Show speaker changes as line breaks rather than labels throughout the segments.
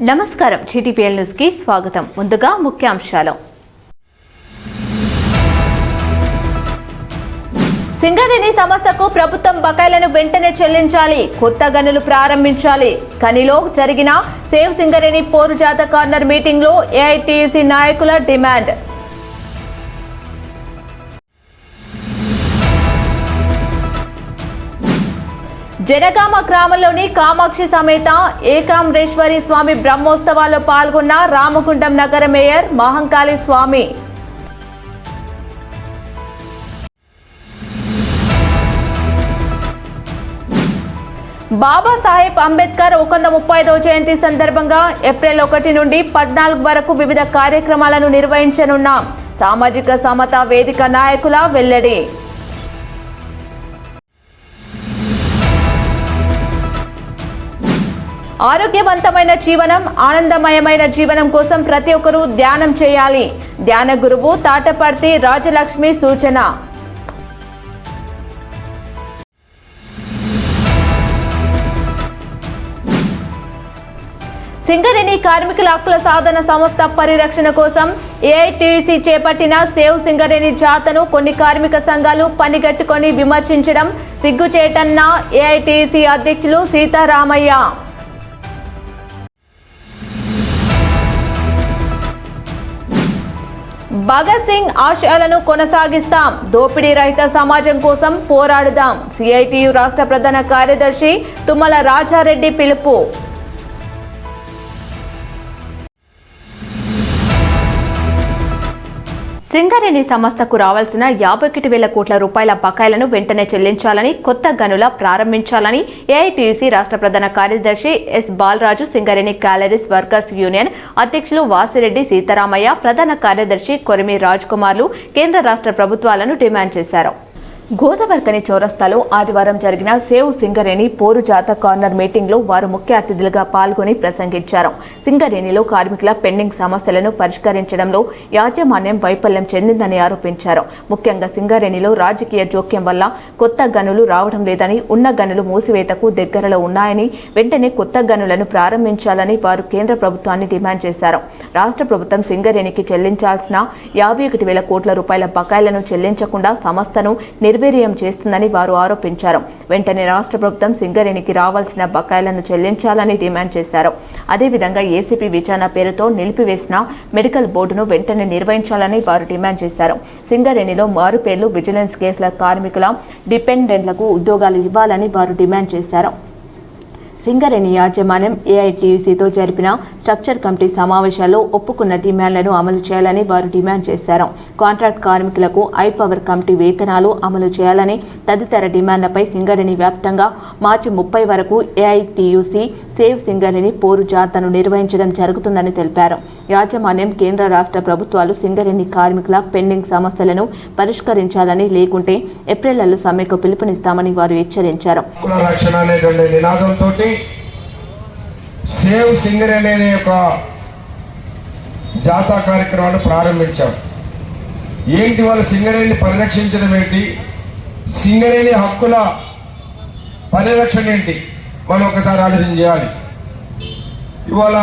నమస్కారం GTPL news కి స్వాగతం. ముందుగా ముఖ్యాంశాలు. సింగరేణి సంస్థకు ప్రభుత్వం బకాయిలను వెంటనే చెల్లించాలి, కొత్త గనులు ప్రారంభించాలి. కనిలో జరిగిన సేవ్ సింగరేణి పోరు జాత కార్నర్ మీటింగ్ లో AITUC నాయకుల డిమాండ్. జనగామ గ్రామంలోని కామాక్షి సమేత ఏకాంబరేశ్వరి స్వామి బ్రహ్మోత్సవాల్లో పాల్గొన్న రామగుండం నగర మేయర్ మహంకాళి స్వామి. బాబాసాహెబ్ అంబేద్కర్ 135వ జయంతి సందర్భంగా ఏప్రిల్ 1 నుండి 14 వరకు వివిధ కార్యక్రమాలను నిర్వహించనున్నాం. సామాజిక సమతా వేదిక నాయకుల వెల్లడి. ఆరోగ్యవంతమైన జీవనం, ఆనందమయమైన జీవనం కోసం ప్రతి ఒక్కరూ ధ్యానం చేయాలి. ధ్యాన గురువు తాటపర్తి రాజలక్ష్మి సూచన. సింగరేణి కార్మికుల హక్కుల సాధన సంస్థ పరిరక్షణ కోసం AITUC చేపట్టిన సేవ్ సింగరేణి జాతను కొన్ని కార్మిక సంఘాలు పనిగట్టుకొని విమర్శించడం సిగ్గుచేటన్న AITUC అధ్యక్షులు సీతారామయ్య. భగత్ సింగ్ ఆశయాలను కొనసాగిస్తాం, దోపిడీ రహిత సమాజం కోసం పోరాడుదాం. CITU రాష్ట్ర ప్రధాన కార్యదర్శి తుమ్మల రాజారెడ్డి పిలుపు. సింగరేణి సంస్థకు రావాల్సిన 51,000 కోట్ల రూపాయల బకాయిలను వెంటనే చెల్లించాలని, కొత్త గనుల ప్రారంభించాలని AITUC రాష్ట్ర ప్రధాన కార్యదర్శి S. Balaraju, Singareni calories workers union అధ్యక్షులు వాసిరెడ్డి సీతారామయ్య, ప్రధాన కార్యదర్శి కొరిమి రాజ్ కుమార్లు కేంద్ర రాష్ట్ర ప్రభుత్వాలను డిమాండ్ చేశారు. గోదావరికని చౌరస్తాలో ఆదివారం జరిగిన సేవ్ సింగరేణి పోరు జాత కార్నర్ మీటింగ్ లో వారు ముఖ్య అతిథులుగా పాల్గొని ప్రసంగించారు. సింగరేణిలో కార్మికుల పెండింగ్ సమస్యలను పరిష్కరించడంలో యాజమాన్యం వైఫల్యం చెందిందని ఆరోపించారు. ముఖ్యంగా సింగరేణిలో రాజకీయ జోక్యం వల్ల కొత్త గనులు రావడం లేదని, ఉన్న గనులు మూసివేతకు దగ్గరలో ఉన్నాయని, వెంటనే కొత్త గనులను ప్రారంభించాలని వారు కేంద్ర ప్రభుత్వాన్ని డిమాండ్ చేశారు. రాష్ట్ర ప్రభుత్వం సింగరేణికి చెల్లించాల్సిన 51,000 కోట్ల రూపాయల బకాయిలను చెల్లించకుండా సంస్థను నిర్వీర్యం చేస్తుందని వారు ఆరోపించారు. వెంటనే రాష్ట్ర ప్రభుత్వం సింగరేణికి రావాల్సిన బకాయిలను చెల్లించాలని డిమాండ్ చేశారు. అదేవిధంగా ACP విచారణ పేరుతో నిలిపివేసిన మెడికల్ బోర్డును వెంటనే నిర్వహించాలని వారు డిమాండ్ చేశారు. సింగరేణిలో మారుపేర్లు, విజిలెన్స్ కేసుల కార్మికుల డిపెండెంట్లకు ఉద్యోగాలు ఇవ్వాలని వారు డిమాండ్ చేశారు. సింగరేణి యాజమాన్యం AITUCతో జరిపిన స్ట్రక్చర్ కమిటీ సమావేశాల్లో ఒప్పుకున్న డిమాండ్లను అమలు చేయాలని వారు డిమాండ్ చేశారు. కాంట్రాక్ట్ కార్మికులకు ఐపవర్ కమిటీ వేతనాలు అమలు చేయాలని తదితర డిమాండ్లపై సింగరేణి వ్యాప్తంగా మార్చి 30 వరకు AITUC సేవ్ సింగరేణి పోరు జాతను నిర్వహించడం జరుగుతుందని తెలిపారు. యాజమాన్యం, కేంద్ర రాష్ట్ర ప్రభుత్వాలు సింగరేణి కార్మికుల పెండింగ్ సమస్యలను పరిష్కరించాలని, లేకుంటే ఏప్రిల్లో సమ్మెకు పిలుపునిస్తామని వారు హెచ్చరించారు.
సేవ్ సింగరేణి అనే ఒక జాతా కార్యక్రమాన్ని ప్రారంభించాం. ఏంటి వాళ్ళు సింగరేణిని పరిరక్షించడం ఏంటి, సింగరేణి హక్కుల పరిరక్షణ ఏంటి, మనం ఒకసారి ఆలోచన చేయాలి. ఇవాళ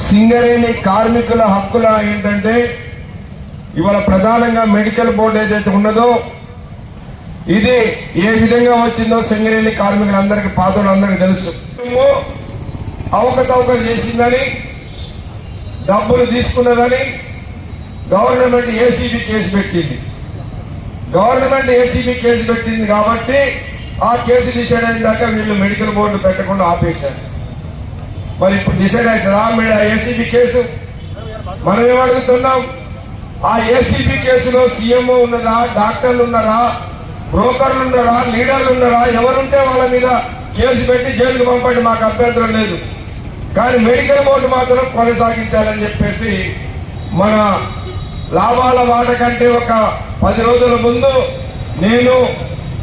సింగరేణి కార్మికుల హక్కుల ఏంటంటే, ఇవాళ ప్రధానంగా మెడికల్ బోర్డు ఏదైతే ఉన్నదో ఇది ఏ విధంగా వచ్చిందో సింగరేణి కార్మికులందరికీ, పాదులందరికీ తెలుసు. అవకతవకలు చేసిందని, డబ్బులు తీసుకున్నదని గవర్నమెంట్ ACB కేసు పెట్టింది. గవర్నమెంట్ ACB కేసు పెట్టింది కాబట్టి ఆ కేసు డిసైడ్ అయిన దాకా వీళ్ళు మెడికల్ బోర్డు పెట్టకుండా ఆపేశారు. మరి ఇప్పుడు డిసైడ్ అవుతుందా ACB కేసు? మనం ఏమడుగుతున్నాం, ఆ ACB కేసులో CMO ఉన్నదా, డాక్టర్లు ఉన్నారా, బ్రోకర్లు ఉన్నారా, లీడర్లు ఉన్నారా, ఎవరుంటే వాళ్ళ మీద కేసు పెట్టి జైలుకు పంపండి, మాకు అభ్యంతరం లేదు. కానీ మెడికల్ బోర్డు మాత్రం కొనసాగించాలని చెప్పేసి మన లాభాల వాట కంటే ఒక 10 రోజుల ముందు నేను,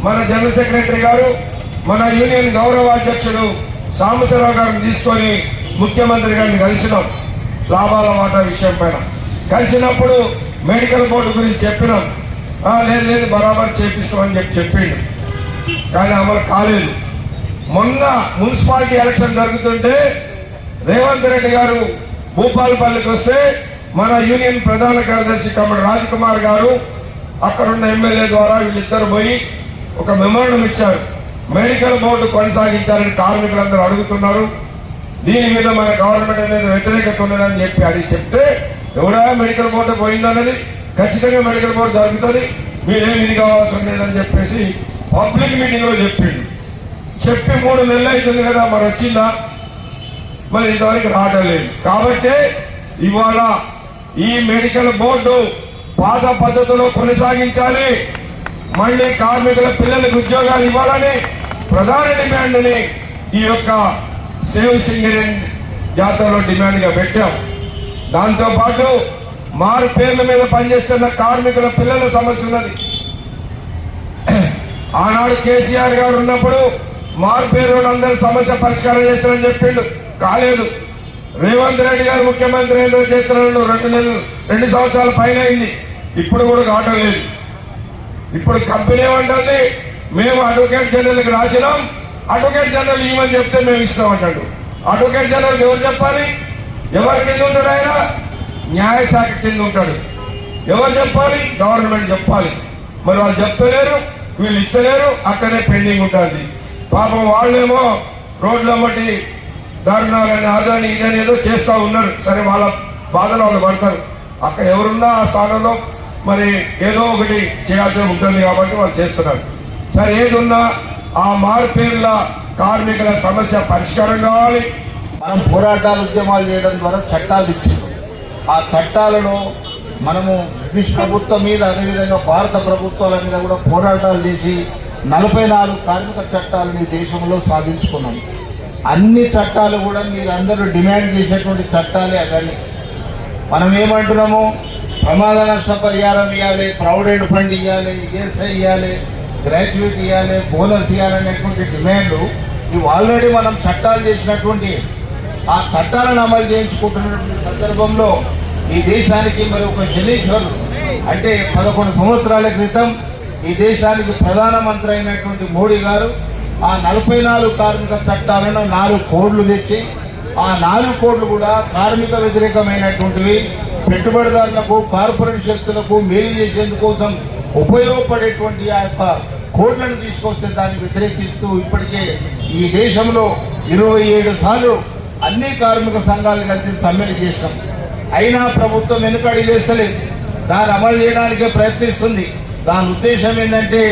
మన జనరల్ సెక్రటరీ గారు, మన యూనియన్ గౌరవ అధ్యక్షుడు సాంబశివరావు గారిని తీసుకొని ముఖ్యమంత్రి గారిని కలిసినాం. లాభాల వాటా విషయం పైన కలిసినప్పుడు మెడికల్ బోర్డు గురించి చెప్పినాం. లేదు బరాబర్ చేపిస్తామని చెప్పిండు, కానీ అమలు కాలేదు. మొన్న మున్సిపాలిటీ ఎలక్షన్ జరుగుతుంటే రేవంత్ రెడ్డి గారు భూపాలపల్లికి వస్తే మన యూనియన్ ప్రధాన కార్యదర్శి కమల్ రాజ్ కుమార్ గారు అక్కడున్న ఎమ్మెల్యే ద్వారా వీళ్ళిద్దరు పోయి ఒక మెమోరాండం ఇచ్చారు. మెడికల్ బోర్డు కొనసాగించాలని కార్మికులందరూ అడుగుతున్నారు. దీని మీద మన గవర్నమెంట్ అనేది వ్యతిరేకత ఉన్నదని చెప్పి అది చెప్తే ఎవడా మెడికల్ బోర్డు పోయిందన్నది ఖచ్చితంగా మెడికల్ బోర్డు జరుగుతుంది, మీరేం ఇది కావాల్సి లేదని చెప్పేసి పబ్లిక్ మీటింగ్ లో చెప్పిండు. చెప్పి 3 నెలలు అవుతుంది కదా, మరి వచ్చిందా? మరి ఇంతవరకు రావడం లేదు. కాబట్టి ఇవాళ ఈ మెడికల్ బోర్డు పాత పద్ధతిలో కొనసాగించాలి, మళ్లీ కార్మికుల పిల్లలకు ఉద్యోగాలు ఇవ్వాలని ప్రధాన డిమాండ్ ని ఈ యొక్క సేవ్ సింగరేణి జాతరలో డిమాండ్ గా పెట్టాం. దాంతో పాటు మారు పేర్ల మీద పనిచేస్తున్న కార్మికుల పిల్లల సమస్య ఉన్నది. ఆనాడు కేసీఆర్ గారు ఉన్నప్పుడు మారు పేరు అందరి సమస్య పరిష్కారం చేస్తారని చెప్పిండు, కాలేదు. రేవంత్ రెడ్డి గారు ముఖ్యమంత్రి ఏదో చేస్తున్నాడు, 2 సంవత్సరాల పైన అయింది, ఇప్పుడు కూడా కావటం లేదు. ఇప్పుడు కంపెనీ ఏమంటుంది, మేము అడ్వకేట్ జనరల్కి రాసినాం, అడ్వకేట్ జనరల్ ఇవ్వని చెప్తే మేము ఇస్తామంటాడు. అడ్వకేట్ జనరల్ ఎవరు చెప్పాలి? ఎవరి కింద ఉంటాడు ఆయన? న్యాయశాఖ కింద ఉంటాడు. ఎవరు చెప్పాలి? గవర్నమెంట్ చెప్పాలి. మరి వాళ్ళు చెప్తలేరు, వీళ్ళు ఇస్తలేరు, అక్కడే పెండింగ్ ఉంటుంది. పాపం వాళ్ళేమో రోడ్ల బట్టి ధర్నాలని అదని ఇదని ఏదో చేస్తూ ఉన్నారు. సరే, వాళ్ళ బాధలు వాళ్ళు పడతారు. అక్కడ ఎవరున్నా ఆ స్థానంలో మరి ఏదో ఒకటి చేయాల్సి ఉంటుంది కాబట్టి వాళ్ళు చేస్తున్నారు. సరే, ఏది ఉన్నా ఆ మార్పేర్ల కార్మికుల సమస్య పరిష్కారం కావాలి.
మనం పోరాటాలు ఉద్యమాలు చేయడం ద్వారా చట్టాలు ఇచ్చారు. ఆ చట్టాలను మనము బ్రిటిష్ ప్రభుత్వం మీద, అదేవిధంగా భారత ప్రభుత్వాల మీద కూడా పోరాటాలు చేసి 44 కార్మిక చట్టాలని దేశంలో సాధించుకున్నాం. అన్ని చట్టాలు కూడా మీరందరూ డిమాండ్ చేసేటువంటి చట్టాలే అవన్నీ. మనం ఏమంటున్నాము, ప్రమాద నష్ట పరిహారం ఇవ్వాలి, ప్రావిడెంట్ ఫండ్ ఇవ్వాలి, ఈఎస్ఐ ఇవ్వాలి, గ్రాట్యుయేట్ ఇవ్వాలి, బోనస్ ఇవ్వాలనేటువంటి డిమాండ్లు ఇవి ఆల్రెడీ మనం చట్టాలు చేసినటువంటి ఆ చట్టాలను అమలు చేయించుకుంటున్నటువంటి సందర్భంలో ఈ దేశానికి మరి ఒక జనేశ్వర్ అంటే 11 సంవత్సరాల క్రితం ఈ దేశానికి ప్రధానమంత్రి అయినటువంటి మోడీ గారు ఆ 44 కార్మిక చట్టాలను 4 కోడ్లు తెచ్చి ఆ 4 కోడ్లు కూడా కార్మిక వ్యతిరేకమైనటువంటివి, పెట్టుబడిదారులకు కార్పొరేట్ శక్తులకు మేలు చేసేందుకోసం ఉపయోగపడేటువంటి ఆ యొక్క కోడ్లను తీసుకొస్తే దాన్ని వ్యతిరేకిస్తూ ఇప్పటికే ఈ దేశంలో 27 సార్లు అన్ని కార్మిక సంఘాలు కలిసి సమ్మెలు చేస్తాం. అయినా ప్రభుత్వం వెనుకడి చేస్తలేదు, దాన్ని అమలు చేయడానికే ప్రయత్నిస్తుంది. దాని ఉద్దేశం ఏంటంటే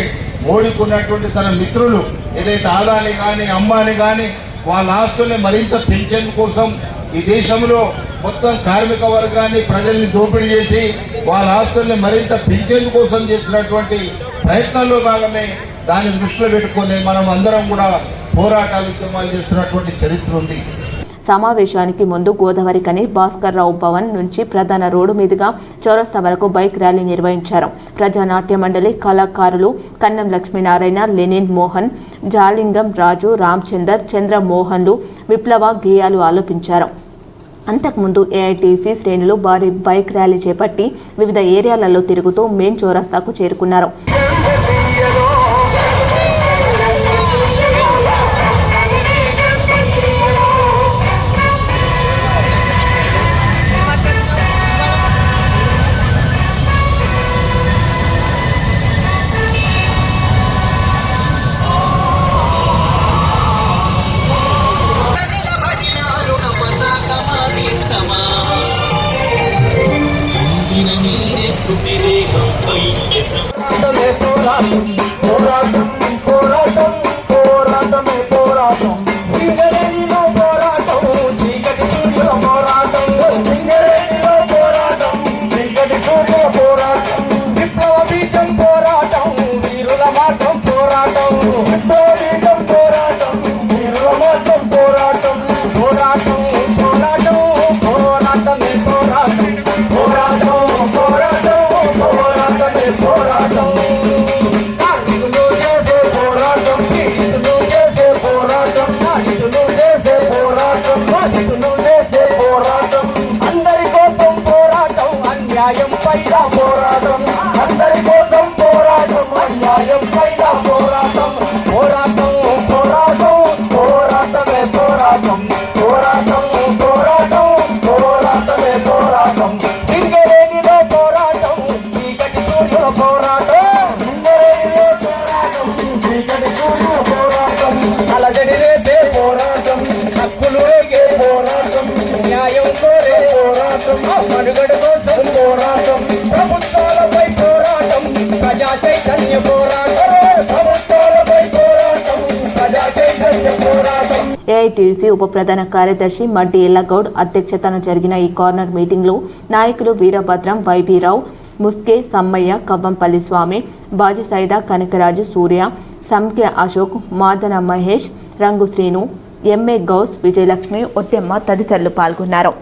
మోడీకి ఉన్నటువంటి తన మిత్రులు ఏదైతే ఆదాని కానీ అంబానీ కానీ వాళ్ళ ఆస్తుల్ని మరింత పెంచేందుకు కోసం ఈ దేశంలో మొత్తం కార్మిక వర్గాన్ని ప్రజల్ని దోపిడీ చేసి వాళ్ళ ఆస్తుల్ని మరింత పెంచేందుకు కోసం చేసినటువంటి ప్రయత్నంలో భాగమే దాన్ని దృష్టిలో పెట్టుకుని మనం అందరం కూడా పోరాటాలు ఉద్యమాలు చేస్తున్నటువంటి చరిత్ర ఉంది.
సమావేశానికి ముందు గోదావరి కని భాస్కర్ రావు భవన్ నుంచి ప్రధాన రోడ్డు మీదుగా చౌరస్తా వరకు బైక్ ర్యాలీ నిర్వహించారు. ప్రజానాట్య మండలి కళాకారులు కన్నం లక్ష్మీనారాయణ, లెనిన్ మోహన్, జాలింగం రాజు, రామచందర్, చంద్రమోహన్లు విప్లవ గేయాలు ఆలపించారు. అంతకుముందు ఏఐటీసీ శ్రేణులు భారీ బైక్ ర్యాలీ చేపట్టి వివిధ ఏరియాలలో తిరుగుతూ మెయిన్ చౌరస్తాకు చేరుకున్నారు.
పోరాటం అందరి కోసం పోరాటం, అన్యాయం పైన పోరాటం, పోరాటం పోరాటం పోరాటమే పోరాటం, పోరాటం మనుగడ కోసం పోరాటం, ప్రభుత్వాలపై పోరాటం, ప్రజా చైతన్య పోరాటం, ప్రభుత్వాలపై పోరాటం, ప్రజా చైతన్య పోరాటం.
ఏఐటీయూసీ ఉప ప్రధాన కార్యదర్శి మడ్డి ఎల్లగౌడ్ అధ్యక్షతన జరిగిన ఈ కార్నర్ మీటింగ్లో నాయకులు వీరభద్రం, వైబీరావు, ముస్కే, సమ్మయ్య, కవ్వంపల్లి స్వామి, బాజీ సైదా, కనకరాజు, సూర్య, సంఖ్య అశోక్, మాదన మహేష్, రంగు శ్రీను, ఎంఏ గౌస్, విజయలక్ష్మి, ఒత్తెమ్మ తదితరులు పాల్గొన్నారు.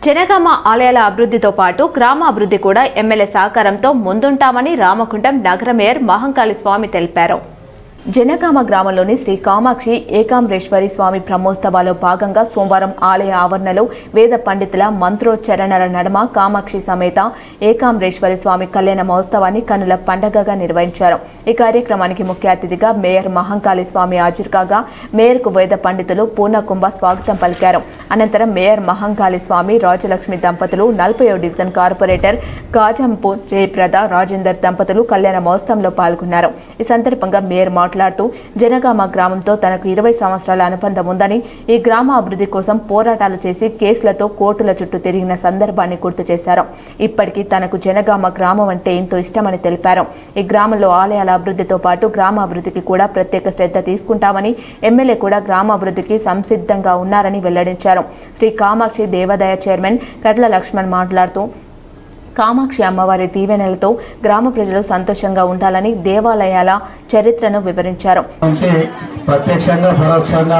జనగామ ఆలయాల అభివృద్ధితో పాటు గ్రామాభివృద్ధి కూడా ఎమ్మెల్యే సహకారంతో ముందుంటామని రామకుండం నగర మేయర్ మహంకాళి స్వామి తెలిపారు. జనగామ గ్రామంలోని శ్రీ కామాక్షి ఏకాంబరేశ్వరి స్వామి బ్రహ్మోత్సవాల్లో భాగంగా సోమవారం ఆలయ ఆవరణలో వేద పండితుల మంత్రోచ్చరణల నడుమ కామాక్షి సమేత ఏకాంబరేశ్వరి స్వామి కళ్యాణ మహోత్సవాన్ని కనుల పండగగా నిర్వహించారు. ఈ కార్యక్రమానికి ముఖ్య అతిథిగా మేయర్ మహంకాళి స్వామి హాజరు కాగా మేయర్కు వేద పండితులు పూర్ణకుంభ స్వాగతం పలికారు. అనంతరం మేయర్ మహంకాళి స్వామి, రాజలక్ష్మి దంపతులు, 40వ డివిజన్ కార్పొరేటర్ కాజంపు జయప్రద, రాజేందర్ దంపతులు కళ్యాణ మహోత్సవంలో పాల్గొన్నారు. ఈ సందర్భంగా మేయర్ మాట్లాడుతూ జనగామ గ్రామంతో తనకు 20 సంవత్సరాల అనుబంధం ఉందని, ఈ గ్రామ అభివృద్ధి కోసం పోరాటాలు చేసి కేసులతో కోర్టుల చుట్టూ తిరిగిన సందర్భాన్ని గుర్తు చేశారు. ఇప్పటికీ తనకు జనగామ గ్రామం అంటే ఎంతో ఇష్టమని తెలిపారు. ఈ గ్రామంలో ఆలయాల అభివృద్ధితో పాటు గ్రామాభివృద్ధికి కూడా ప్రత్యేక శ్రద్ధ తీసుకుంటామని, ఎమ్మెల్యే కూడా గ్రామాభివృద్ధికి సంసిద్ధంగా ఉన్నారని వెల్లడించారు. శ్రీ కామాక్షి దేవాదాయ చైర్మన్ కడ్ల లక్ష్మణ్ మాట్లాడుతూ కామాక్షి అమ్మవారి దీవెనలతో గ్రామ ప్రజలు సంతోషంగా ఉండాలని దేవాలయాల చరిత్రను వివరించారు.
ప్రత్యక్షంగా పరోక్షంగా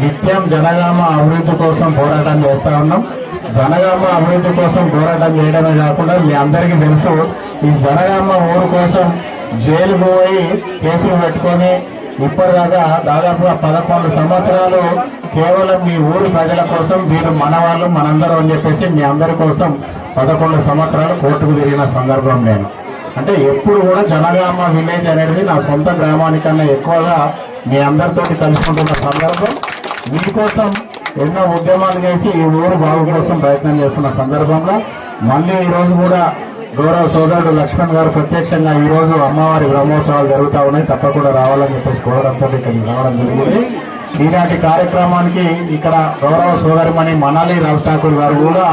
నిత్యం జనగామ అభివృద్ధి కోసం పోరాటం చేస్తా ఉన్నాం. జనగామ అభివృద్ధి కోసం పోరాటం చేయడమే కాకుండా మీ అందరికీ తెలుసు, ఈ జనగామ ఊరు కోసం జైలుకు పోయి కేసులు పెట్టుకొని ఇప్పటిదాకా దాదాపుగా 11 సంవత్సరాలు కేవలం మీ ఊరు ప్రజల కోసం, మీరు మన వాళ్ళు మనందరం అని చెప్పేసి మీ అందరి కోసం 11 సంవత్సరాలు కోర్టుకు తిరిగిన సందర్భం నేను. అంటే ఎప్పుడు కూడా జనగామ విలేజ్ అనేది నా సొంత గ్రామానికన్నా ఎక్కువగా మీ అందరితోటి కలుసుకుంటున్న సందర్భం. మీకోసం ఎన్నో ఉద్యమాలు చేసి ఈ ఊరు బాగు కోసం ప్రయత్నం చేస్తున్న సందర్భంలో మళ్ళీ ఈరోజు కూడా గౌరవ సోదరుడు లక్ష్మణ్ గారు ప్రత్యక్షంగా ఈరోజు అమ్మవారి బ్రహ్మోత్సవాలు జరుగుతూ ఉన్నాయి, తప్పకుండా రావాలని చెప్పేసి కోరడంతో ఇక్కడికి రావడం జరిగింది. ఈనాటి కార్యక్రమానికి ఇక్కడ గౌరవ సోదరిమణి మనాలి రాజ్ ఠాకూర్ గారు కూడా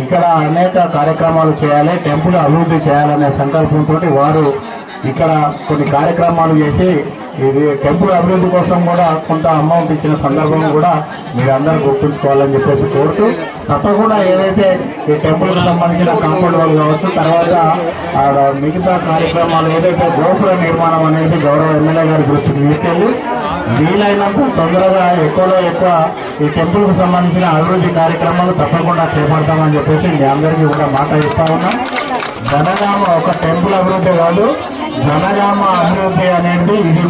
ఇక్కడ అనేక కార్యక్రమాలు చేయాలి, టెంపుల్ అభివృద్ధి చేయాలనే సంకల్పంతో వారు ఇక్కడ కొన్ని కార్యక్రమాలు చేసి ఇది టెంపుల్ అభివృద్ధి కోసం కూడా కొంత అమౌంట్ ఇచ్చిన సందర్భం కూడా మీరందరూ గుర్తుంచుకోవాలని చెప్పేసి కోరుతూ, తప్పకుండా ఏదైతే ఈ టెంపుల్కి సంబంధించిన కాంపౌండ్ వాళ్ళు కావచ్చు, తర్వాత మిగతా కార్యక్రమాలు ఏదైతే గోపుర నిర్మాణం అనేది గౌరవ ఎమ్మెల్యే గారి దృష్టికి తీసుకెళ్లి వీలైనంత తొందరగా ఎక్కువలో ఎక్కువ ఈ టెంపుల్కు సంబంధించిన అభివృద్ధి కార్యక్రమాలు తప్పకుండా చేపడతామని చెప్పేసి మీ అందరికీ కూడా మాట ఇస్తా ఉన్నాం. జనగామ ఒక టెంపుల్ అభివృద్ధి కాదు, జనగామ అభివృద్ధి అనేది ఇది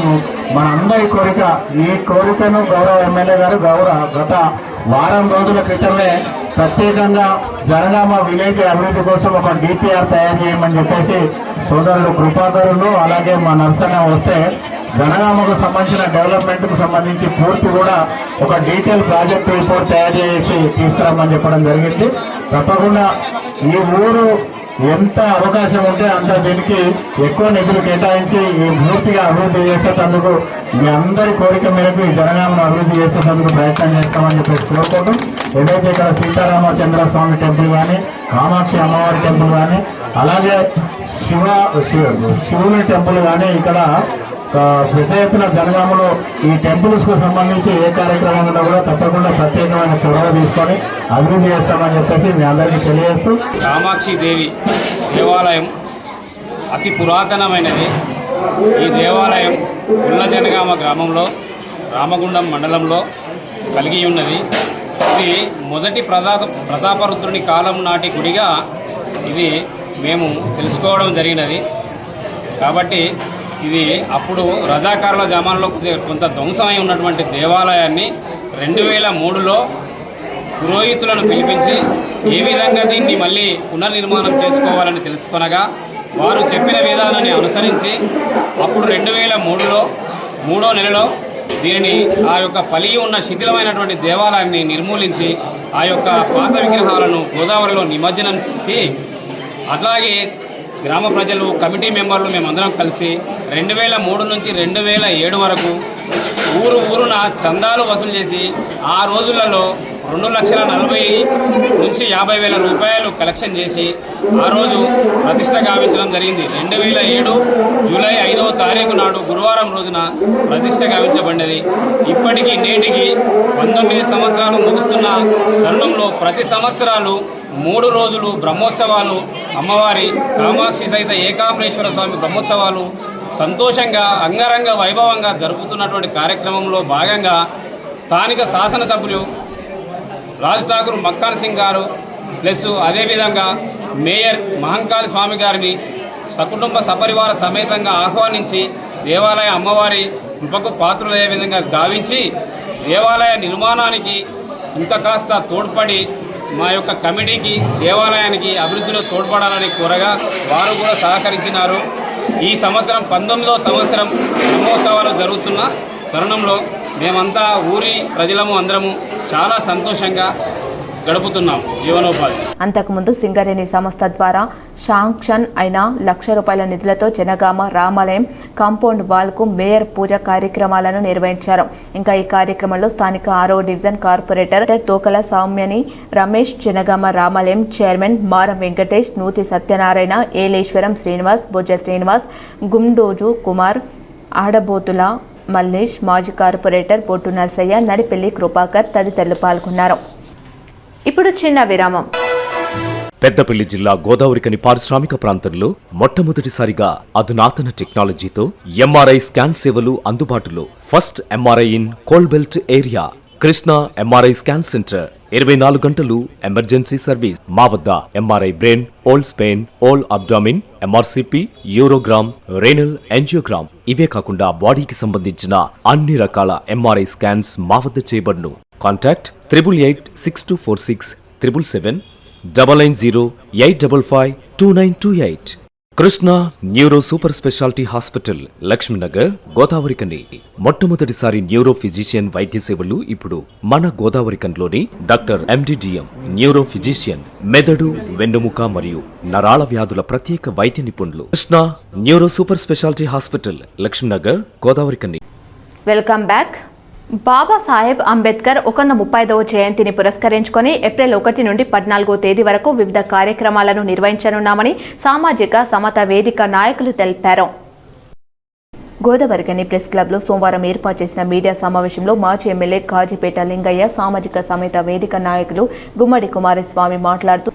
మనందరి కోరిక. ఈ కోరికను గౌరవ ఎమ్మెల్యే గారు గత వారం రోజుల క్రితమే ప్రత్యేకంగా జనగామ విలేజ్ అభివృద్ధి కోసం ఒక డిపిఆర్ తయారు చేయమని చెప్పేసి సోదరుడు కృపాకరులు అలాగే మా నర్సన్న వస్తే జనగామకు సంబంధించిన డెవలప్మెంట్ కు సంబంధించి పూర్తి కూడా ఒక డీటెయిల్ ప్రాజెక్ట్ రిపోర్ట్ తయారు చేసి తీసుకురామని చెప్పడం జరిగింది. తప్పకుండా ఈ ఊరు ఎంత అవకాశం ఉంటే అంత దీనికి ఎక్కువ నిధులు కేటాయించి ఈ పూర్తిగా అభివృద్ధి చేసేందుకు మీ అందరి కోరిక మేరకు ఈ జనగామను అభివృద్ధి చేసేందుకు ప్రయత్నం చేస్తామని చెప్పేసి కోరుకుంటూ, ఏదైతే ఇక్కడ సీతారామచంద్ర స్వామి టెంపుల్ కానీ, కామాక్షి అమ్మవారి టెంపుల్ కానీ, అలాగే శివుని టెంపుల్ కానీ ఇక్కడ పెద్ద ఎత్తున జనగామలో ఈ టెంపుల్స్ కు సంబంధించి ఏ కార్యక్రమం ఉన్నా కూడా తప్పకుండా ప్రత్యేకమైన చొరవ తీసుకొని అభివృద్ధి చేస్తామని చెప్పేసి మీ అందరికీ తెలియజేస్తూ,
కామాక్షి దేవి దేవాలయం అతి పురాతనమైనది. ఈ దేవాలయం ఉల్ల జనగామ గ్రామంలో రామగుండం మండలంలో కలిగి ఉన్నది. ఇది మొదటి ప్రతాపరుద్రుని కాలం నాటి గుడిగా ఇది మేము తెలుసుకోవడం జరిగినది. కాబట్టి ఇది అప్పుడు రజాకారుల జమాన్లో కొంత ధ్వంసమై ఉన్నటువంటి దేవాలయాన్ని 2003లో పురోహితులను పిలిపించి ఏ విధంగా దీన్ని మళ్ళీ పునర్నిర్మాణం చేసుకోవాలని తెలుసుకొనగా వారు చెప్పిన విధానాన్ని అనుసరించి అప్పుడు 2003లో 3వ నెలలో దీనిని ఆ యొక్క పలిగి ఉన్న శిథిలమైనటువంటి దేవాలయాన్ని నిర్మూలించి ఆ యొక్క పాత విగ్రహాలను గోదావరిలో నిమజ్జనం చేసి, అట్లాగే గ్రామ ప్రజలు కమిటీ మెంబర్లు మేమందరం కలిసి 2003 నుంచి 2007 వరకు ఊరున చందాలు వసూలు చేసి ఆ రోజులలో 2,40,000 నుంచి 50,000 రూపాయలు కలెక్షన్ చేసి ఆ రోజు ప్రతిష్ట గావించడం జరిగింది. 2007 జూలై 5వ తారీఖు నాడు గురువారం రోజున ప్రతిష్ట గావించబడినది. ఇప్పటికీ నేటికి 19 సంవత్సరాలు ముగుస్తున్న తరుణంలో ప్రతి సంవత్సరాలు 3 రోజులు బ్రహ్మోత్సవాలు, అమ్మవారి కామాక్షి సహిత ఏకాంబరేశ్వర స్వామి బ్రహ్మోత్సవాలు సంతోషంగా అంగరంగ వైభవంగా జరుపుతున్నటువంటి కార్యక్రమంలో భాగంగా స్థానిక శాసనసభ్యులు రాజ్ ఠాకూర్ మక్కాన్ సింగ్ గారు ప్లస్ అదేవిధంగా మేయర్ మహంకాళి స్వామి గారిని సకుటుంబ సపరివార సమేతంగా ఆహ్వానించి దేవాలయ అమ్మవారి కృపకు పాత్రులయ్యే విధంగా గావించి దేవాలయ నిర్మాణానికి ఇంకా కాస్త తోడ్పడి మా యొక్క కమిటీకి దేవాలయానికి అభివృద్ధిలో తోడ్పడాలని కోరగా వారు కూడా సహకరించినారు. ఈ సంవత్సరం 19వ సంవత్సరం బ్రహ్మోత్సవాలు జరుగుతున్న తరుణంలో మేమంతా ఊరి ప్రజలము అందరము చాలా సంతోషంగా గడుపుతున్నాం జీవనోపాధి.
అంతకుముందు సింగరేణి సంస్థ ద్వారా శాంక్షన్ అయిన ₹1,00,000 నిధులతో జనగామ రామాలయం కాంపౌండ్ వాల్ కు మేయర్ పూజ కార్యక్రమాలను నిర్వహించారు. ఇంకా ఈ కార్యక్రమంలో స్థానిక 6వ డివిజన్ కార్పొరేటర్ తోకల సౌమ్యని రమేష్, జనగామ రామాలయం చైర్మన్ మారం వెంకటేష్, నూతి సత్యనారాయణ, ఏలేశ్వరం శ్రీనివాస్, బొజ్జ శ్రీనివాస్, గుండోజు కుమార్, ఆడబోతుల మల్లేష్, మాజీ కార్పొరేటర్ బొట్టు నర్సయ్య, నడిపెల్లి కృపాకర్ తదితరులు పాల్గొన్నారు. ఇప్పుడు చిన్న విరామం.
పెద్దపల్లి జిల్లా గోదావరికని పారిశ్రామిక ప్రాంతంలో మొట్టమొదటిసారిగా అధునాతన టెక్నాలజీతో ఎంఆర్ఐ స్కాన్ సేవలు అందుబాటులో. First MRI in coal belt area. Krishna MRI scan centre 24 గంటలు ఎమర్జెన్సీ సర్వీస్. మా వద్ద MRI brain, whole spine, whole abdomen, MRCP, urogram, renal angiogram ఇవే కాకుండా బాడీకి సంబంధించిన అన్ని రకాల ఎంఆర్ఐ స్కాన్స్ మా వద్ద చేయబడును. Contact 8882467777 99085552928. Krishna neuro super speciality hospital, Lakshminagar, Godavarikhani. మొట్టమొదటిసారి న్యూరో ఫిజిషియన్ వైద్య సేవలు ఇప్పుడు మన గోదావరికన్లోని డాక్టర్ ఎండిడిఎం న్యూరో ఫిజిషియన్, మెదడు, వెన్నుముక మరియు నరాల వ్యాధుల ప్రత్యేక వైద్య నిపుణులు. Krishna neuro super speciality hospital, Lakshminagar, Godavarikhani.
Welcome back. Babasaheb Ambedkar 135వ జయంతిని పురస్కరించుకొని ఏప్రిల్ 1 నుండి 14వ తేదీ వరకు వివిధ కార్యక్రమాలను నిర్వహించనున్నామని సామాజిక సమత వేదిక నాయకులు తెలిపారు. గోదావరికని ప్రెస్ క్లబ్లో సోమవారం ఏర్పాటు చేసిన మీడియా సమావేశంలో మాజీ ఎమ్మెల్యే కాజీపేట లింగయ్య, సామాజిక సమత వేదిక నాయకులు గుమ్మడి కుమారస్వామి మాట్లాడుతూ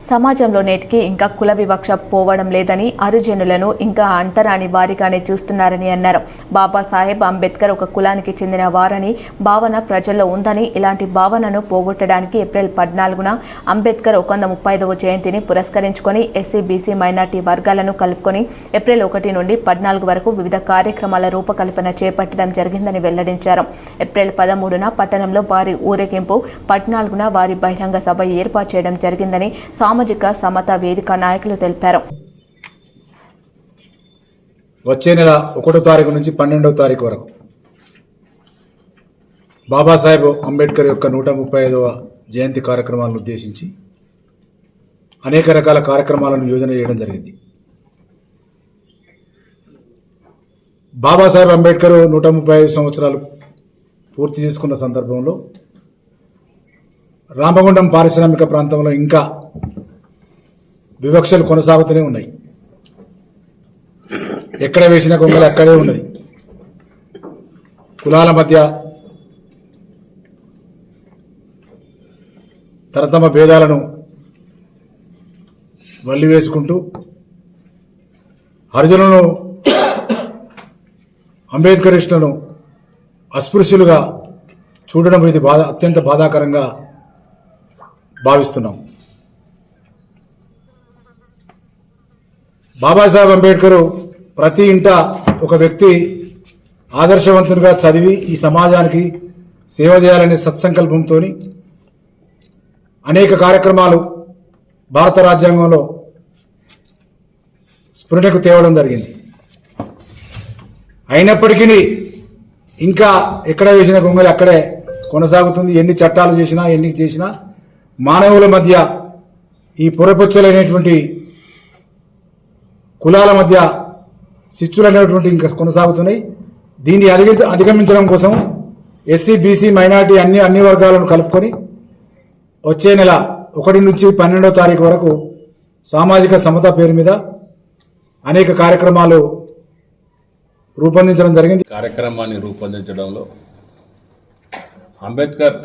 సమాజంలో నేటికి ఇంకా కుల వివక్ష పోవడం లేదని, హరిజనులను ఇంకా అంటరాని వారిగానే చూస్తున్నారని అన్నారు. బాబాసాహెబ్ అంబేద్కర్ ఒక కులానికి చెందిన వారని భావన ప్రజల్లో ఉందని, ఇలాంటి భావనను పోగొట్టడానికి ఏప్రిల్ 14న అంబేద్కర్ 135వ జయంతిని పురస్కరించుకొని ఎస్సీ, బీసీ, మైనార్టీ వర్గాలను కలుపుకొని ఏప్రిల్ 1 నుండి 14 వరకు వివిధ కార్యక్రమాల రూపకల్పన చేపట్టడం జరిగిందని వెల్లడించారు. ఏప్రిల్ 13న పట్టణంలో వారి ఊరేగింపు, 14న వారి బహిరంగ సభ ఏర్పాటు చేయడం జరిగిందని సామాజిక సమత వేదిక నాయకులు తెలిపారు.
వచ్చే నెల 1వ తారీఖు నుంచి 12వ తారీఖు వరకు బాబాసాహెబ్ అంబేద్కర్ యొక్క 135వ జయంతి కార్యక్రమాలను ఉద్దేశించి అనేక రకాల కార్యక్రమాలను యోజన చేయడం జరిగింది. బాబాసాహెబ్ అంబేద్కర్ 135 సంవత్సరాలు పూర్తి చేసుకున్న సందర్భంలో రామగుండం పారిశ్రామిక ప్రాంతంలో ఇంకా వివక్షలు కొనసాగుతూనే ఉన్నాయి. ఎక్కడ వేసిన కొంగలు అక్కడే ఉన్నది. కులాల మధ్య తరతమ భేదాలను వల్లివేసుకుంటూ హరిజనులను, అంబేద్కరిస్టులను అస్పృశ్యులుగా చూడడం ఇది అత్యంత బాధాకరంగా భావిస్తున్నాం. బాబాసాహెబ్ అంబేద్కర్ ప్రతి ఇంట ఒక వ్యక్తి ఆదర్శవంతునిగా చదివి ఈ సమాజానికి సేవ చేయాలనే సత్సంకల్పంతో అనేక కార్యక్రమాలు భారత రాజ్యాంగంలో స్ఫురణకు తేవడం జరిగింది. అయినప్పటికీ ఇంకా ఎక్కడ వేసిన గొంగలి అక్కడే కొనసాగుతుంది. ఎన్ని చట్టాలు చేసినా, ఎన్ని చేసినా మానవుల మధ్య ఈ పొరపొచ్చలైనటువంటి కులాల మధ్య శిచ్చులు అనేటువంటి ఇంకా కొనసాగుతున్నాయి. దీన్ని అధిగమించడం కోసం ఎస్సీ బీసీ మైనార్టీ అన్ని వర్గాలను కలుపుకొని వచ్చే నెల 1 నుంచి 12వ తారీఖు వరకు సామాజిక సమత పేరు మీద అనేక కార్యక్రమాలు రూపొందించడం జరిగింది.
కార్యక్రమాన్ని రూపొందించడంలో అంబేద్కర్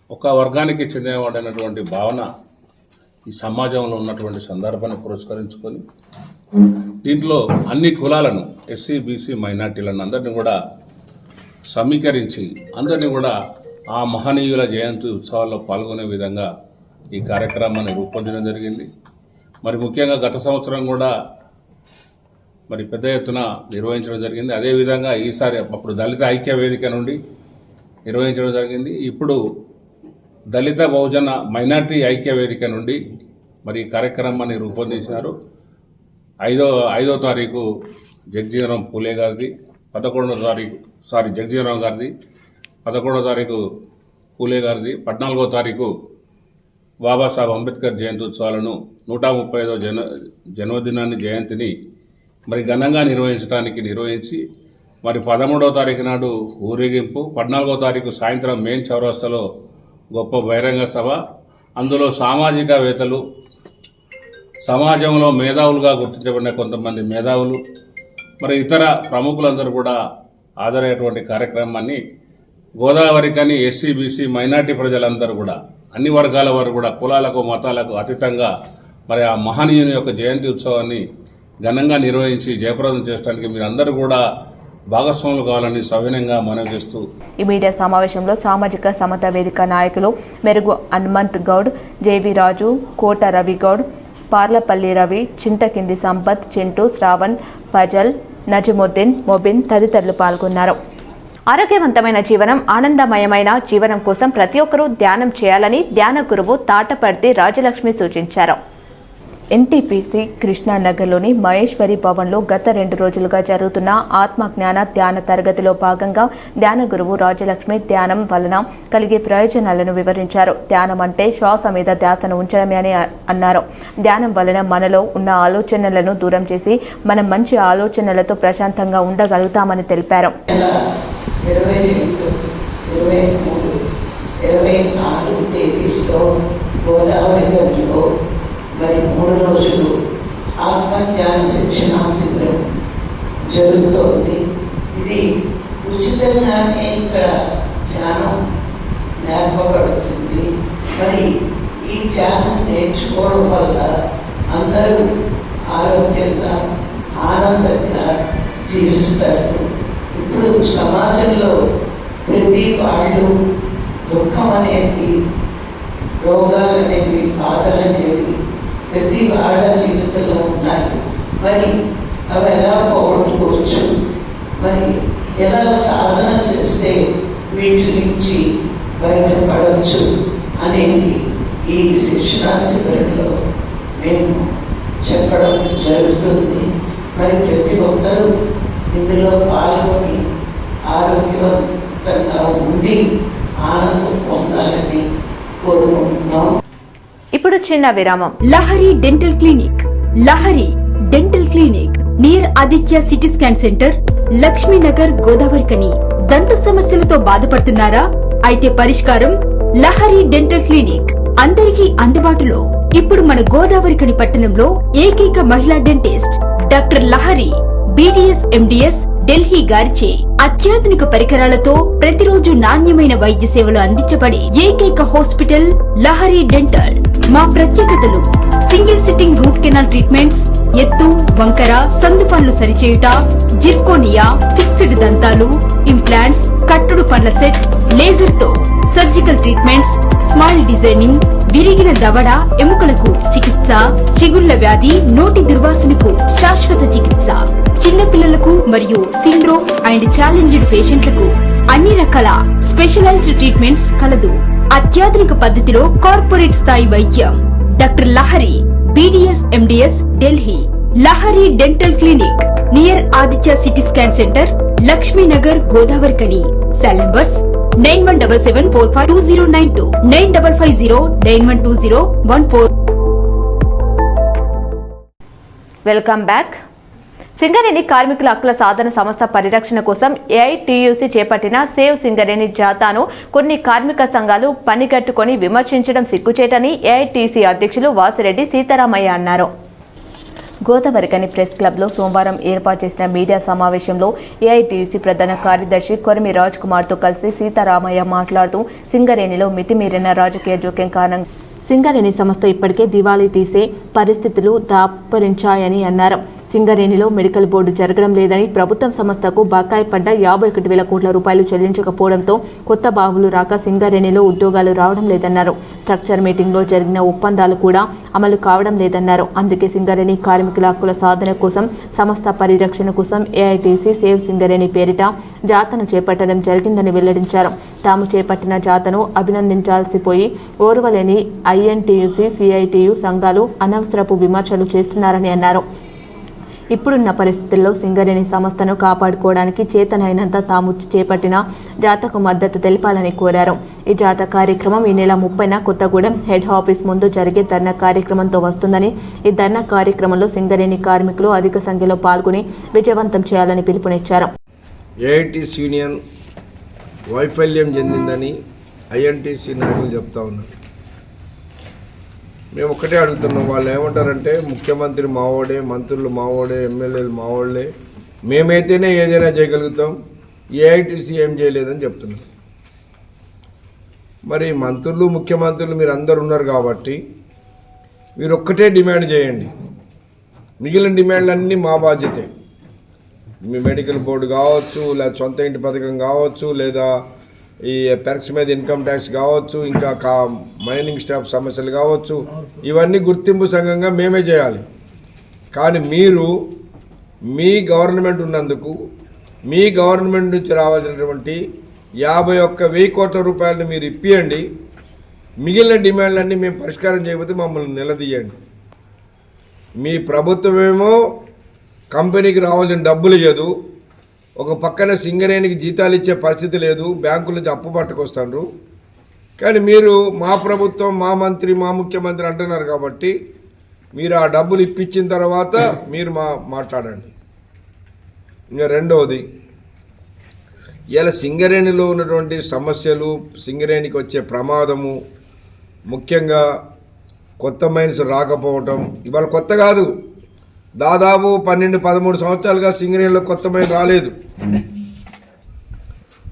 ఒక వర్గానికి చెందినవాడైనటువంటి భావన ఈ సమాజంలో ఉన్నటువంటి సందర్భాన్ని పురస్కరించుకొని దీంట్లో అన్ని కులాలను ఎస్సీ బీసీ మైనార్టీలను అందరినీ కూడా సమీకరించి అందరినీ కూడా ఆ మహనీయుల జయంతి ఉత్సవాల్లో పాల్గొనే విధంగా ఈ కార్యక్రమాన్ని రూపొందించడం జరిగింది. మరి ముఖ్యంగా గత సంవత్సరం కూడా మరి పెద్ద ఎత్తున నిర్వహించడం జరిగింది. అదేవిధంగా ఈసారి అప్పుడు దళిత ఐక్య వేదిక నుండి నిర్వహించడం జరిగింది. ఇప్పుడు దళిత బహుజన మైనార్టీ ఐక్య వేదిక నుండి మరి ఈ కార్యక్రమాన్ని రూపొందించినారు. 5వ తారీఖు జగజీవనం పూలే గారిది, 11వ తారీఖు జగజీవనం గారిది, 11వ తారీఖు పూలే గారిది, 14వ తారీఖు బాబాసాహెబ్ అంబేద్కర్ జయంతి ఉత్సవాలను 135వ జన్మదినాన్ని జయంతిని మరి ఘనంగా నిర్వహించి మరి 13వ తారీఖు నాడు ఊరేగింపు, 14వ తారీఖు సాయంత్రం మెయిన్ చౌరస్తాలో గొప్ప బహిరంగ సభ. అందులో సామాజికవేత్తలు, సమాజంలో మేధావులుగా గుర్తించబడిన కొంతమంది మేధావులు, మరి ఇతర ప్రముఖులందరూ కూడా హాజరయ్యేటువంటి కార్యక్రమాన్ని గోదావరికని ఎస్సీ బీసీ మైనార్టీ ప్రజలందరూ కూడా అన్ని వర్గాల వారు కూడా కులాలకు మతాలకు అతీతంగా మరి ఆ మహనీయుని యొక్క జయంతి ఉత్సవాన్ని ఘనంగా నిర్వహించి జయప్రదం చేయడానికి మీరందరూ కూడా భాగస్వాములు కావాలని సవినయంగా మనవి చేస్తూ
ఈ మీడియా సమావేశంలో సామాజిక సమత వేదిక నాయకులు మెరుగు హనుమంత్ గౌడ్, జేవి రాజు, కోట రవి గౌడ్, పార్లపల్లి రవి, చింతకింది సంపత్, చింటూ, శ్రావణ్, ఫజల్, నజముద్దీన్, మొబిన్ తదితరులు పాల్గొన్నారు. ఆరోగ్యవంతమైన జీవనం, ఆనందమయమైన జీవనం కోసం ప్రతి ఒక్కరూ ధ్యానం చేయాలని ధ్యాన గురువు తాటపర్తి రాజలక్ష్మి సూచించారు. ఎన్టీపీసీ కృష్ణానగర్లోని మహేశ్వరి భవన్లో గత 2 రోజులుగా జరుగుతున్న ఆత్మజ్ఞాన ధ్యాన తరగతిలో భాగంగా ధ్యాన గురువు రాజలక్ష్మి ధ్యానం వలన కలిగే ప్రయోజనాలను వివరించారు. ధ్యానం అంటే శ్వాస మీద ధ్యాసను ఉంచడమే అని అన్నారు. ధ్యానం వలన మనలో ఉన్న ఆలోచనలను దూరం చేసి మనం మంచి ఆలోచనలతో ప్రశాంతంగా ఉండగలుగుతామని తెలిపారు.
24 తేదీలో గోదావరిలో మరి 3 రోజులు ఆత్మజ్ఞాన శిక్షణ శిబిరం జరుగుతోంది. ఇది ఉచితంగానే ఇక్కడ ధ్యానం నేర్పబడుతుంది. మరి ఈ ధ్యానం నేర్చుకోవడం వల్ల అందరూ ఆరోగ్యంగా ఆనందంగా జీవిస్తారు. ఇప్పుడు సమాజంలో ప్రతి వాళ్ళు దుఃఖం అనేది, రోగాలు అనేవి, బాధలు అనేవి ప్రతి వాళ్ళ జీవితంలో ఉన్నాయి. మరి అవి ఎలా పోగొట్టుకోవచ్చు, మరి ఎలా సాధన చేస్తే వీటి నుంచి బయటపడవచ్చు అనేది ఈ శిక్షణా శిబిరంలో మేము చెప్పడం జరుగుతుంది. మరి ప్రతి ఒక్కరూ ఇందులో పాల్గొని ఆరోగ్యవంతంగా ఉండి ఆనందం పొందాలని కోరుకుంటున్నాం.
ఇప్పుడు చిన్న విరామం.
Lahari dental clinic. Lahari dental clinic near Aditya CT scan centre, Lakshmi Nagar, Godavarikhani. దంత సమస్యలతో బాధపడుతున్నారా? అయితే పరిష్కారం లహరి డెంటల్ క్లినిక్. అందరికీ అందుబాటులో. ఇప్పుడు మన గోదావరికని పట్టణంలో ఏకైక మహిళా dentist doctor Lahari BDS MDS Delhi గారిచే అత్యాధునిక పరికరాలతో ప్రతిరోజు నాణ్యమైన వైద్య సేవలు అందించబడే ఏకైక హాస్పిటల్ లహరి డెంటల్. మా ప్రత్యేకతలు: single sitting root canal treatments, ఎత్తు, వంకర, సందు పనులు సరిచేయుట, జిర్కోనియా, ఫిక్స్డ్ దంతాలు, ఇంప్లాంట్స్, కట్టుడు పండ్ల సెట్, లేజర్ తో సర్జికల్ ట్రీట్మెంట్స్, స్మైల్ డిజైనింగ్, విరిగిన దవడ ఎముకలకు చికిత్స, చిగుళ్ల వ్యాధి, నోటి దుర్వాసనకు శాశ్వత చికిత్స, చిన్న పిల్లలకు మరియు సిండ్రోమ్ అండ్ ఛాలెంజ్డ్ పేషెంట్లకు అన్ని రకాల స్పెషలైజ్డ్ ట్రీట్మెంట్స్ కలదు. అత్యాధునిక పద్ధతిలో కార్పొరేట్ స్థాయి వైద్యం. Doctor Lahari BDS MDS Delhi. Lahari dental clinic near Aditya CT scan centre, Lakshmi Nagar, Godavarikhani. Cell numbers 9177452092, 9550912014.
Welcome back. Singareni కార్మికుల హక్కుల సాధన సంస్థ పరిరక్షణ కోసం ఏఐటీయూసీ చేపట్టిన సేవ్ సింగరేణి జాతాను కొన్ని కార్మిక సంఘాలు పనిగట్టుకొని విమర్శించడం సిగ్గుచేటని ఏఐటీయూసీ అధ్యక్షులు వాసిరెడ్డి సీతారామయ్య అన్నారు. గోదావరికని ప్రెస్ క్లబ్లో సోమవారం ఏర్పాటు చేసిన మీడియా సమావేశంలో ఏఐటీయూసీ ప్రధాన కార్యదర్శి కొరిమి రాజ్ కుమార్తో కలిసి సీతారామయ్య మాట్లాడుతూ సింగరేణిలో మితిమీరిన రాజకీయ జోక్యం కారణంగా సింగరేణి సంస్థ ఇప్పటికే దివాళీ తీసే పరిస్థితులు దాపరించాయని అన్నారు. సింగరేణిలో మెడికల్ బోర్డు జరగడం లేదని, ప్రభుత్వం సంస్థకు బకాయి పడ్డ 51,000 కోట్ల రూపాయలు చెల్లించకపోవడంతో కొత్త బావులు రాక సింగరేణిలో ఉద్యోగాలు రావడం లేదన్నారు. స్ట్రక్చర్ మీటింగ్లో జరిగిన ఒప్పందాలు కూడా అమలు కావడం లేదన్నారు. అందుకే సింగరేణి కార్మికుల హక్కుల సాధన కోసం, సంస్థ పరిరక్షణ కోసం ఏఐటీయూసీ సేవ్ సింగరేణి పేరిట జాతను చేపట్టడం జరిగిందని వెల్లడించారు. తాము చేపట్టిన జాతను అభినందించాల్సిపోయి ఓర్వలేని ఐఎన్టీయూసీ, సిఐటియు సంఘాలు అనవసరపు విమర్శలు చేస్తున్నారని అన్నారు. ఇప్పుడున్న పరిస్థితుల్లో సింగరేణి సంస్థను కాపాడుకోవడానికి చేతనైనంత తాము చేపట్టిన జాతకు మద్దతు తెలపాలని కోరారు. ఈ జాత కార్యక్రమం ఈ నెల 30న కొత్తగూడెం హెడ్ ఆఫీస్ ముందు జరిగే ధర్నా కార్యక్రమంతో వస్తుందని, ఈ ధర్నా కార్యక్రమంలో సింగరేణి కార్మికులు అధిక సంఖ్యలో పాల్గొని విజయవంతం చేయాలని పిలుపునిచ్చారు.
ఏఐటీసీ యూనియన్ వైఫల్యం చెందిందని ఐఎన్టీసీ నాయకులు చెప్తా ఉన్నారు. మేము ఒక్కటే అడుగుతున్నాం. వాళ్ళు ఏమంటారంటే ముఖ్యమంత్రి మావోడే, మంత్రులు మావోడే, ఎమ్మెల్యేలు మావోళ్లే, మేమైతేనే ఏదైనా చేయగలుగుతాం, ఏఐటీసీ ఏం చేయలేదని చెప్తున్నాం. మరి మంత్రులు, ముఖ్యమంత్రులు మీరు అందరు ఉన్నారు కాబట్టి మీరు ఒక్కటే డిమాండ్ చేయండి. మిగిలిన డిమాండ్లన్నీ మా బాధ్యతే. మీ మెడికల్ బోర్డు కావచ్చు, లేదా సొంత ఇంటి పథకం కావచ్చు, లేదా ఈ పెర్క్స్ మీద ఇన్కమ్ ట్యాక్స్ కావచ్చు, ఇంకా మైనింగ్ స్టాఫ్ సమస్యలు కావచ్చు, ఇవన్నీ గుర్తింపు సంఘంగా మేమే చేయాలి. కానీ మీరు మీ గవర్నమెంట్ ఉన్నందుకు మీ గవర్నమెంట్ నుంచి రావాల్సినటువంటి 51,000 కోట్ల రూపాయలను మీరు ఇప్పియండి. మిగిలిన డిమాండ్లన్నీ మేము పరిష్కారం చేయకపోతే మమ్మల్ని నిలదీయండి. మీ ప్రభుత్వమేమో కంపెనీకి రావాల్సిన డబ్బులు ఇవ్వదు, ఒక పక్కన సింగరేణికి జీతాలు ఇచ్చే పరిస్థితి లేదు, బ్యాంకుల నుంచి అప్పు పట్టుకొస్తారు. కానీ మీరు మా ప్రభుత్వం, మా మంత్రి, మా ముఖ్యమంత్రి అంటున్నారు కాబట్టి మీరు ఆ డబ్బులు ఇప్పించిన తర్వాత మీరు మాట్లాడండి. ఇంకా రెండవది, ఇలా సింగరేణిలో ఉన్నటువంటి సమస్యలు, సింగరేణికి వచ్చే ప్రమాదము, ముఖ్యంగా కొత్త మైన్స్ రాకపోవటం. ఇవాళ కొత్త కాదు, దాదాపు 12-13 సంవత్సరాలుగా సింగరేణిలో కొత్త మైన్ రాలేదు.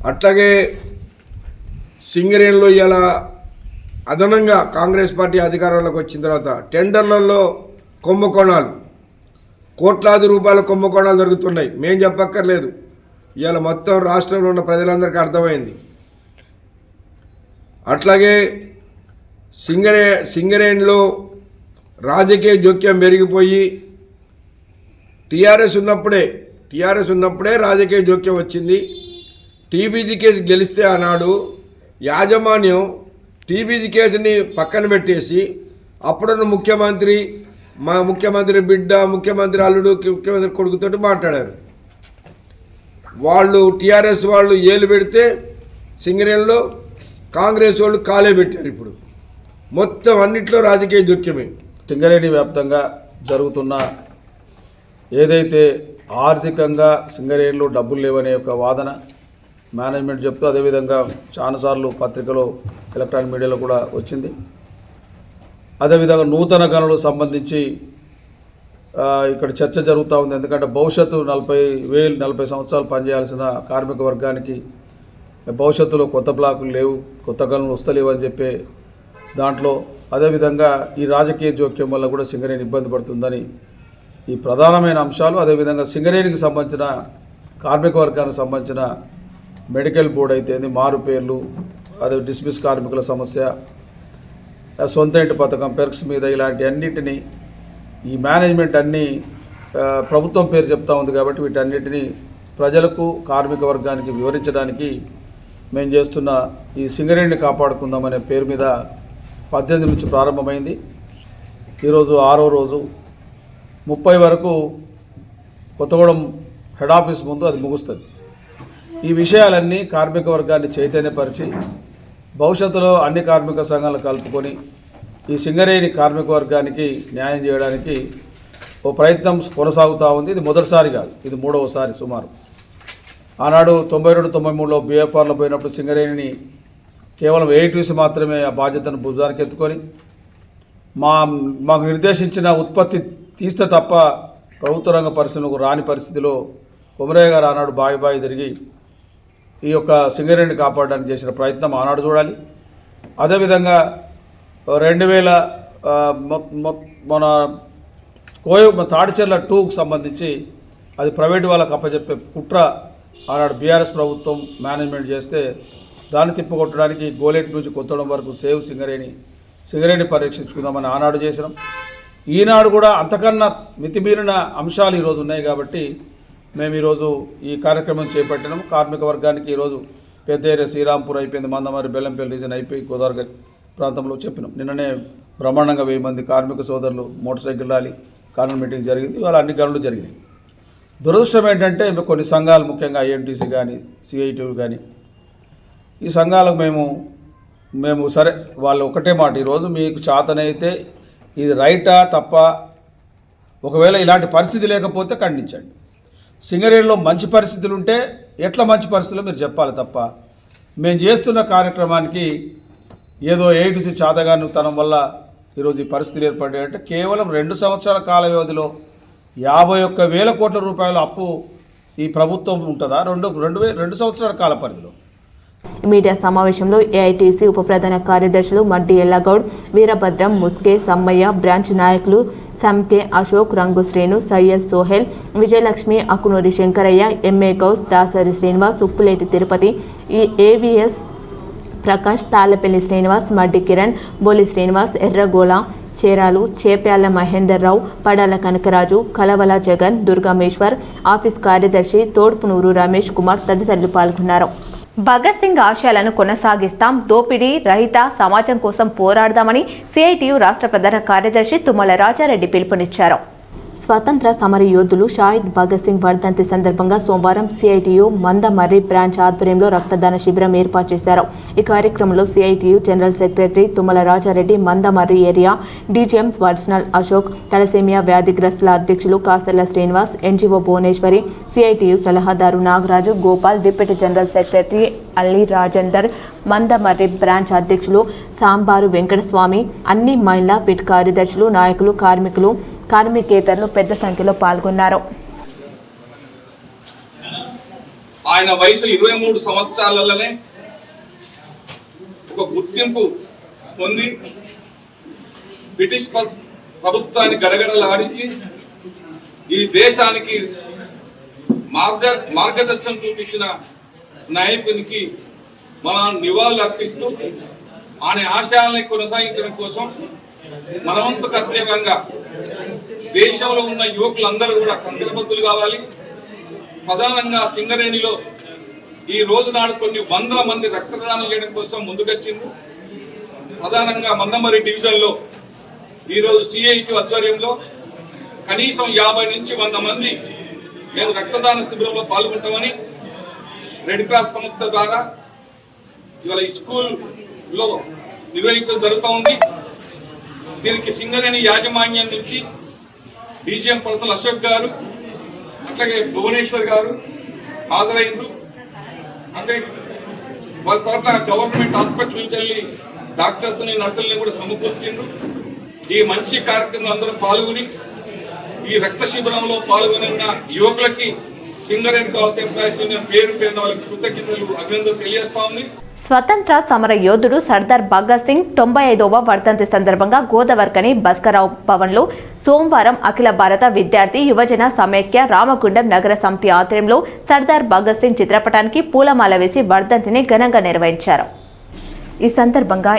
అట్లాగే సింగరేణిలో ఇలా అదనంగా కాంగ్రెస్ పార్టీ అధికారంలోకి వచ్చిన తర్వాత టెండర్లలో కుంభకోణాలు, కోట్లాది రూపాయల కుంభకోణాలు జరుగుతున్నాయి. మేం చెప్పక్కర్లేదు, ఇవాళ మొత్తం రాష్ట్రంలో ఉన్న ప్రజలందరికీ అర్థమైంది. అట్లాగే సింగరేణిలో రాజకీయ జోక్యం పెరిగిపోయి టీఆర్ఎస్ ఉన్నప్పుడే రాజకీయ జోక్యం వచ్చింది. టీబీజీ కేసు గెలిస్తే ఆనాడు యాజమాన్యం టీబీజీ కేసుని పక్కన పెట్టేసి అప్పుడున్న ముఖ్యమంత్రి, మా ముఖ్యమంత్రి బిడ్డ, ముఖ్యమంత్రి అల్లుడు, ముఖ్యమంత్రి కొడుకుతోటి మాట్లాడారు. వాళ్ళు టీఆర్ఎస్ వాళ్ళు ఏలు పెడితే సింగరేణిలో కాంగ్రెస్ వాళ్ళు కాలే పెట్టారు. ఇప్పుడు మొత్తం అన్నిట్లో రాజకీయ జోక్యమే.
సింగరేణి వ్యాప్తంగా జరుగుతున్న ఏదైతే ఆర్థికంగా సింగరేణిలో డబ్బులు లేవనే ఒక వాదన మేనేజ్మెంట్ చెప్తూ, అదేవిధంగా చాలాసార్లు పత్రికలో, ఎలక్ట్రానిక్ మీడియాలో కూడా వచ్చింది. అదేవిధంగా నూతన గనులకు సంబంధించి ఇక్కడ చర్చ జరుగుతూ ఉంది. ఎందుకంటే భవిష్యత్తు 40 సంవత్సరాలు పనిచేయాల్సిన కార్మిక వర్గానికి భవిష్యత్తులో కొత్త బ్లాకులు లేవు, కొత్త గనులు వస్తలేవు అని చెప్పే దాంట్లో, అదేవిధంగా ఈ రాజకీయ జోక్యం వల్ల కూడా సింగరేణి ఇబ్బంది పడుతుందని ఈ ప్రధానమైన అంశాలు. అదేవిధంగా సింగరేణికి సంబంధించిన కార్మిక వర్గానికి సంబంధించిన మెడికల్ బోర్డు అయితే మారు పేర్లు, అదే డిస్మిస్ కార్మికుల సమస్య, సొంత ఇంటి పథకం, పెర్క్స్ మీద ఇలాంటి అన్నింటినీ ఈ మేనేజ్మెంట్ అన్నీ ప్రభుత్వం పేరు చెప్తా ఉంది కాబట్టి వీటన్నిటినీ ప్రజలకు, కార్మిక వర్గానికి వివరించడానికి మేము చేస్తున్న ఈ సింగరేణిని కాపాడుకుందామనే పేరు మీద 18 నుంచి ప్రారంభమైంది. ఈరోజు 6వ రోజు 30 వరకు కొత్తగూడెం హెడ్ ఆఫీస్ ముందు అది ముగుస్తుంది. ఈ విషయాలన్నీ కార్మిక వర్గాన్ని చైతన్యపరిచి భవిష్యత్తులో అన్ని కార్మిక సంఘాలను కలుపుకొని ఈ సింగరేణి కార్మిక వర్గానికి న్యాయం చేయడానికి
ఓ ప్రయత్నం కొనసాగుతూ ఉంది. ఇది మొదటిసారి కాదు, ఇది మూడవసారి సుమారు. ఆనాడు 92-93లో బీఎఫ్ఆర్లో పోయినప్పుడు సింగరేణిని కేవలం ఏఐటీసీ మాత్రమే ఆ బాధ్యతను భుజానికి ఎత్తుకొని మాకు నిర్దేశించిన ఉత్పత్తి తీస్తే తప్ప ప్రభుత్వ రంగ పరిశ్రమకు రాని పరిస్థితిలో కొమరయ్య గారు ఆనాడు బాయి తిరిగి ఈ యొక్క సింగరేణిని కాపాడడానికి చేసిన ప్రయత్నం ఆనాడు చూడాలి. అదేవిధంగా 2000 మన తాడిచెర్ల 2కు సంబంధించి అది ప్రైవేటు వాళ్ళకు అప్పచెప్పే కుట్ర ఆనాడు బీఆర్ఎస్ ప్రభుత్వం మేనేజ్మెంట్ చేస్తే దాన్ని తిప్పకొట్టడానికి గోలేటి నుంచి కొత్తడం వరకు సేవ్ సింగరేణి పరీక్షించుకుందామని ఆనాడు చేసినాం. ఈనాడు కూడా అంతకన్నా మితిమీరిన అంశాలు ఈరోజు ఉన్నాయి కాబట్టి మేము ఈరోజు ఈ కార్యక్రమం చేపట్టినాం. కార్మిక వర్గానికి ఈరోజు పెద్ద ఏరియా శ్రీరాంపూర్ అయిపోయింది, మందమరి బెల్లంపల్లి రీజన్ అయిపోయి గోదావరి ప్రాంతంలో చెప్పినాం. నిన్ననే బ్రహ్మాండంగా 1000 మంది కార్మిక సోదరులు మోటార్ సైకిల్ ర్యాలీ కార్మిక మీటింగ్ జరిగింది. ఇవాళ అన్ని గనులు జరిగినాయి. దురదృష్టం ఏంటంటే కొన్ని సంఘాలు ముఖ్యంగా ఐఎన్టీసీ కానీ సిఐటియు కానీ ఈ సంఘాలకు మేము సరే వాళ్ళు ఒకటే మాట, ఈరోజు మీకు చేతనైతే ఇది రైటా తప్ప, ఒకవేళ ఇలాంటి పరిస్థితి లేకపోతే ఖండించండి. సింగరేణిలో మంచి పరిస్థితులు ఉంటే ఎట్లా మంచి పరిస్థితులు మీరు చెప్పాలి తప్ప మేము చేస్తున్న కార్యక్రమానికి ఏదో ఏఐటీసీ చాతగానితనం వల్ల ఈరోజు ఈ పరిస్థితులు ఏర్పడ్డాయంటే కేవలం 2 సంవత్సరాల కాల వ్యవధిలో 51,000 కోట్ల రూపాయల అప్పు ఈ ప్రభుత్వం ఉంటుందా? 2 సంవత్సరాల కాల పరిధిలో.
మీడియా సమావేశంలో ఏఐటీసీ ఉప ప్రధాన కార్యదర్శులు మడ్డి ఎల్లగౌడ్, వీరభద్రం, ముస్కే, సమ్మయ్య, బ్రాంచ్ నాయకులు సంతే, అశోక్, రంగు శ్రేణు, సయ్యద్ సోహెల్, విజయలక్ష్మి, అకునూరి శంకరయ్య, ఎంఏ గౌస్, దాసరి శ్రీనివాస్, ఉప్పులేటి తిరుపతి, ఏవిఎస్ ప్రకాష్, తాళ్లపల్లి శ్రీనివాస్, మడ్డి కిరణ్, బోలి శ్రీనివాస్, ఎర్రగోళ, చేరాలు, చేప్యాల మహేందర్ రావు, పడాల కనకరాజు, కలవల జగన్, దుర్గమేశ్వర్, ఆఫీస్ కార్యదర్శి తోడ్పునూరు రమేష్ కుమార్ తదితరులు పాల్గొన్నారు. భగత్ సింగ్ ఆశయాలను కొనసాగిస్తాం, దోపిడీ రహిత సమాజం కోసం పోరాడదామని సిఐటియు రాష్ట్ర ప్రధాన కార్యదర్శి తుమ్మల రాజారెడ్డి పిలుపునిచ్చారు. స్వతంత్ర సమర యోధులు షాహిద్ భగత్ సింగ్ వర్ధంతి సందర్భంగా సోమవారం సిఐటియు మందమర్రి బ్రాంచ్ ఆధ్వర్యంలో రక్తదాన శిబిరం ఏర్పాటు చేశారు. ఈ కార్యక్రమంలో CITU general secretary Tummala Rajareddy, Mandamarri area DGM personnel Ashok, thalassemia వ్యాధిగ్రస్తుల అధ్యక్షులు కాసర్ల శ్రీనివాస్, ఎన్జీఓ భువనేశ్వరి, సిఐటియు సలహాదారు Nagaraju, Gopal, deputy general secretary Alli Rajender, Mandamarri branch అధ్యక్షులు సాంబారు వెంకటస్వామి, అన్ని మహిళా పిట్ కార్యదర్శులు, నాయకులు, కార్మికేతరులు పెద్ద సంఖ్యలో పాల్గొన్నారు.
ఆయన వయసు 23 సంవత్సరాలలోనే ఒక గుర్తింపు పొంది బ్రిటిష్ ప్రభుత్వాన్ని గడగడలాడించి ఈ దేశానికి మార్గదర్శనం చూపించిన నాయకునికి మనం నివాళులు అర్పిస్తూ ఆయన ఆశయాల్ని కొనసాగించడం కోసం మనవంతు కర్తవ్యంగా దేశంలో ఉన్న యువకులందరూ కూడా సంకల్పబద్ధులు కావాలి. ప్రధానంగా సింగరేణిలో ఈ రోజు నాడు కొన్ని వందల మంది రక్తదానం చేయడం కోసం ముందుకొచ్చింది. ప్రధానంగా మందమర్రి డివిజన్లో ఈరోజు సిఐటి ఆధ్వర్యంలో కనీసం 50 నుంచి 100 మంది మేము రక్తదాన శిబిరంలో పాల్గొంటామని రెడ్ క్రాస్ సంస్థ ద్వారా ఇవాళ ఈ స్కూల్లో నిర్వహించడం జరుగుతూ ఉంది. దీనికి సింగరేణి యాజమాన్యం నుంచి డీజీఎం పర్సనల్ అశోక్ గారు, అట్లాగే భువనేశ్వర్ గారు హాజరైండ్రు. అంటే వాళ్ళ తరఫున గవర్నమెంట్ హాస్పిటల్ నుంచి వెళ్ళి డాక్టర్స్ని, నర్సుల్ని కూడా సమకూర్చిండ్రు. ఈ మంచి కార్యక్రమంలో అందరూ పాల్గొని ఈ రక్త శిబిరంలో పాల్గొన్న యువకులకి సింగరేణి కావాల్సిన ఎంప్లాయీస్ యూనియన్ పేరు వాళ్ళకి కృతజ్ఞతలు, అభినందనలు తెలియజేస్తా ఉంది.
స్వతంత్ర సమర యోధుడు సర్దార్ భగత్ సింగ్ 95వ వర్ధంతి సందర్భంగా గోదావరికని భాస్కరరావు భవన్లో సోమవారం అఖిల భారత విద్యార్థి యువజన సమైక్య రామగుండం నగర సమితి ఆధ్వర్యంలో సర్దార్ భగత్ సింగ్ చిత్రపటానికి పూలమాల వేసి వర్ధంతిని ఘనంగా నిర్వహించారు. ఈ సందర్భంగా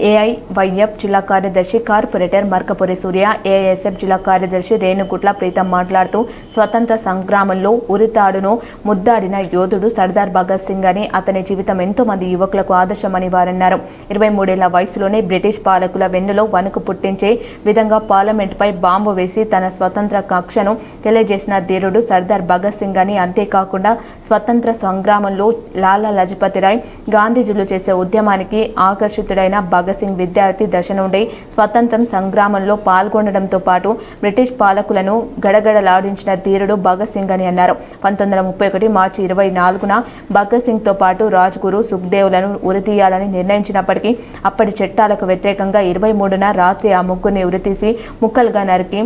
ఏఐవైఎఫ్ జిల్లా కార్యదర్శి కార్పొరేటర్ మర్కపురి సూర్య, ఏఐఎస్ఎఫ్ జిల్లా కార్యదర్శి రేణుగుట్ల ప్రీతం మాట్లాడుతూ స్వతంత్ర సంగ్రామంలో ఉరితాడును ముద్దాడిన యోధుడు సర్దార్ భగత్ సింగ్ అని, అతని జీవితం ఎంతో మంది యువకులకు ఆదర్శమని వారన్నారు. 23 ఏళ్ల వయసులోనే బ్రిటిష్ పాలకుల వెన్నులో వణుకు పుట్టించే విధంగా పార్లమెంటుపై బాంబు వేసి తన స్వతంత్ర కక్షను తెలియజేసిన ధీరుడు సర్దార్ భగత్ సింగ్ అని, అంతేకాకుండా స్వతంత్ర సంగ్రామంలో లాలా లజపతి రాయ్, గాంధీజీలు చేసే ఉద్యమానికి ఆకర్షితుడైన భగత్ భగత్ సింగ్ విద్యార్థి దశ నుండి స్వతంత్రం సంగ్రామంలో పాల్గొనడంతో పాటు బ్రిటిష్ పాలకులను గడగడలాడించిన ధీరుడు భగత్ సింగ్ అని అన్నారు. 1931 మార్చి 24న భగత్ సింగ్ తో పాటు రాజ్గురు, సుఖ్దేవ్లను ఉరితీయాలని నిర్ణయించినప్పటికీ అప్పటి చట్టాలకు వ్యతిరేకంగా 23న రాత్రి ఆ ముగ్గురిని ఉరితీసి ముక్కలుగా నరికి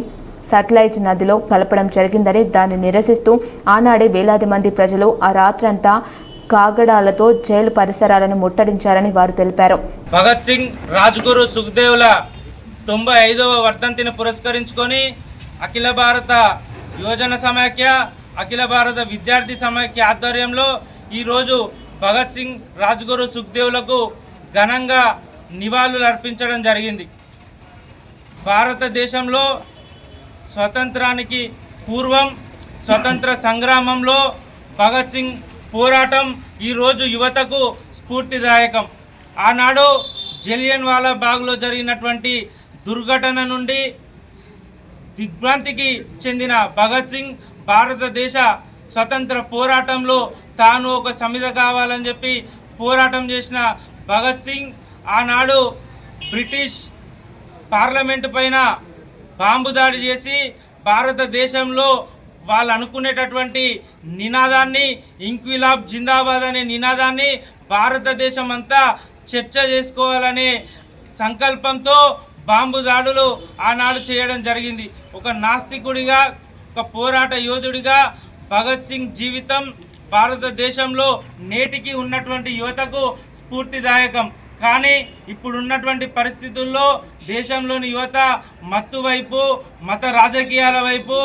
సట్లైజ్ నదిలో కలపడం జరిగిందని, దాన్ని నిరసిస్తూ ఆనాడే వేలాది మంది ప్రజలు ఆ రాత్రంతా కాగడాలతో జైలు పరిసరాలను ముట్టడించారని వారు తెలిపారు.
భగత్ సింగ్, రాజ్గురు, సుఖ్దేవ్ల 95వ వర్ధంతిని పురస్కరించుకొని అఖిల భారత యువజన సమాఖ్య, అఖిల భారత విద్యార్థి సమాఖ్య ఆధ్వర్యంలో ఈరోజు భగత్ సింగ్, రాజ్గురు, సుఖ్దేవ్లకు ఘనంగా నివాళులు అర్పించడం జరిగింది. భారతదేశంలో స్వతంత్రానికి పూర్వం స్వతంత్ర సంగ్రామంలో భగత్ సింగ్ పోరాటం ఈరోజు యువతకు స్ఫూర్తిదాయకం. ఆనాడు జలియన్ వాలా బాగ్లో జరిగినటువంటి దుర్ఘటన నుండి దిగ్భ్రాంతికి చెందిన భగత్ సింగ్ భారతదేశ స్వతంత్ర పోరాటంలో తాను ఒక సమిధ కావాలని చెప్పి పోరాటం చేసిన భగత్ సింగ్ ఆనాడు బ్రిటిష్ పార్లమెంటు పైన బాంబు దాడి చేసి భారతదేశంలో వాళ్ళు అనుకునేటటువంటి నినాదాన్ని, ఇంక్విలాబ్ జిందాబాద్ అనే నినాదాన్ని భారతదేశం అంతా చర్చ చేసుకోవాలనే సంకల్పంతో బాంబు దాడులు ఆనాడు చేయడం జరిగింది. ఒక నాస్తికుడిగా, ఒక పోరాట యోధుడిగా భగత్ సింగ్ జీవితం భారతదేశంలో నేటికి ఉన్నటువంటి యువతకు స్ఫూర్తిదాయకం. కానీ ఇప్పుడున్నటువంటి పరిస్థితుల్లో దేశంలోని యువత మత్తు వైపు, మత రాజకీయాల వైపు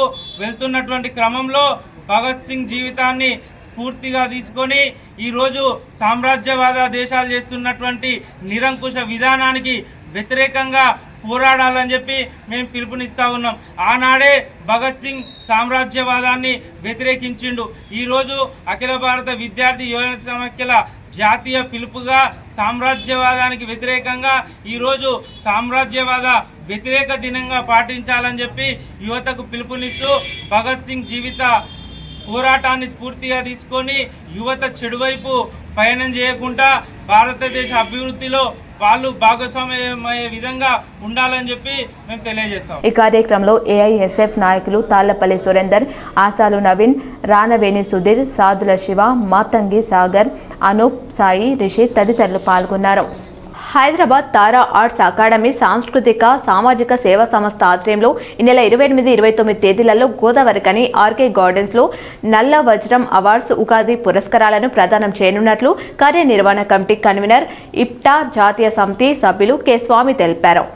వెళ్తున్నటువంటి క్రమంలో భగత్ సింగ్ జీవితాన్ని స్ఫూర్తిగా తీసుకొని ఈరోజు సామ్రాజ్యవాద దేశాలు చేస్తున్నటువంటి నిరంకుశ విధానానికి వ్యతిరేకంగా పోరాడాలని చెప్పి మేము పిలుపునిస్తూ ఉన్నాం. ఆనాడే భగత్ సింగ్ సామ్రాజ్యవాదాన్ని వ్యతిరేకించిండు. ఈరోజు అఖిల భారత విద్యార్థి యువజన సమాఖ్యల జాతీయ పిలుపుగా సామ్రాజ్యవాదానికి వ్యతిరేకంగా ఈరోజు సామ్రాజ్యవాద వ్యతిరేక దినంగా పాటించాలని చెప్పి యువతకు పిలుపునిస్తూ భగత్ సింగ్ జీవిత పోరాటాన్ని స్ఫూర్తిగా తీసుకొని యువత చెడువైపు పయనం చేయకుండా భారతదేశ అభివృద్ధిలో వాళ్ళు భాగస్వామ్యమయ్యే విధంగా ఉండాలని చెప్పి మేము తెలియజేస్తాం.
ఈ కార్యక్రమంలో ఏఐఎస్ఎఫ్ నాయకులు తాళ్లపల్లి సురేందర్, ఆసాలు నవీన్, రాణవేణి సుధీర్, సాదుల శివ, మాతంగి సాగర్, అనూప్, సాయి, రిషి తదితరులు పాల్గొన్నారు. హైదరాబాద్ తారా ఆర్ట్స్ అకాడమీ సాంస్కృతిక సామాజిక సేవా సంస్థ ఆధ్వర్యంలో ఈ నెల 28-29 తేదీలలో గోదావరికని ఆర్కే గార్డెన్స్లో నల్ల వజ్రం అవార్డ్స్ ఉగాది పురస్కారాలను ప్రదానం చేయనున్నట్లు కార్యనిర్వహణ కమిటీ కన్వీనర్ ఇప్టా జాతీయ సమితి సభ్యులు కె స్వామి తెలిపారు.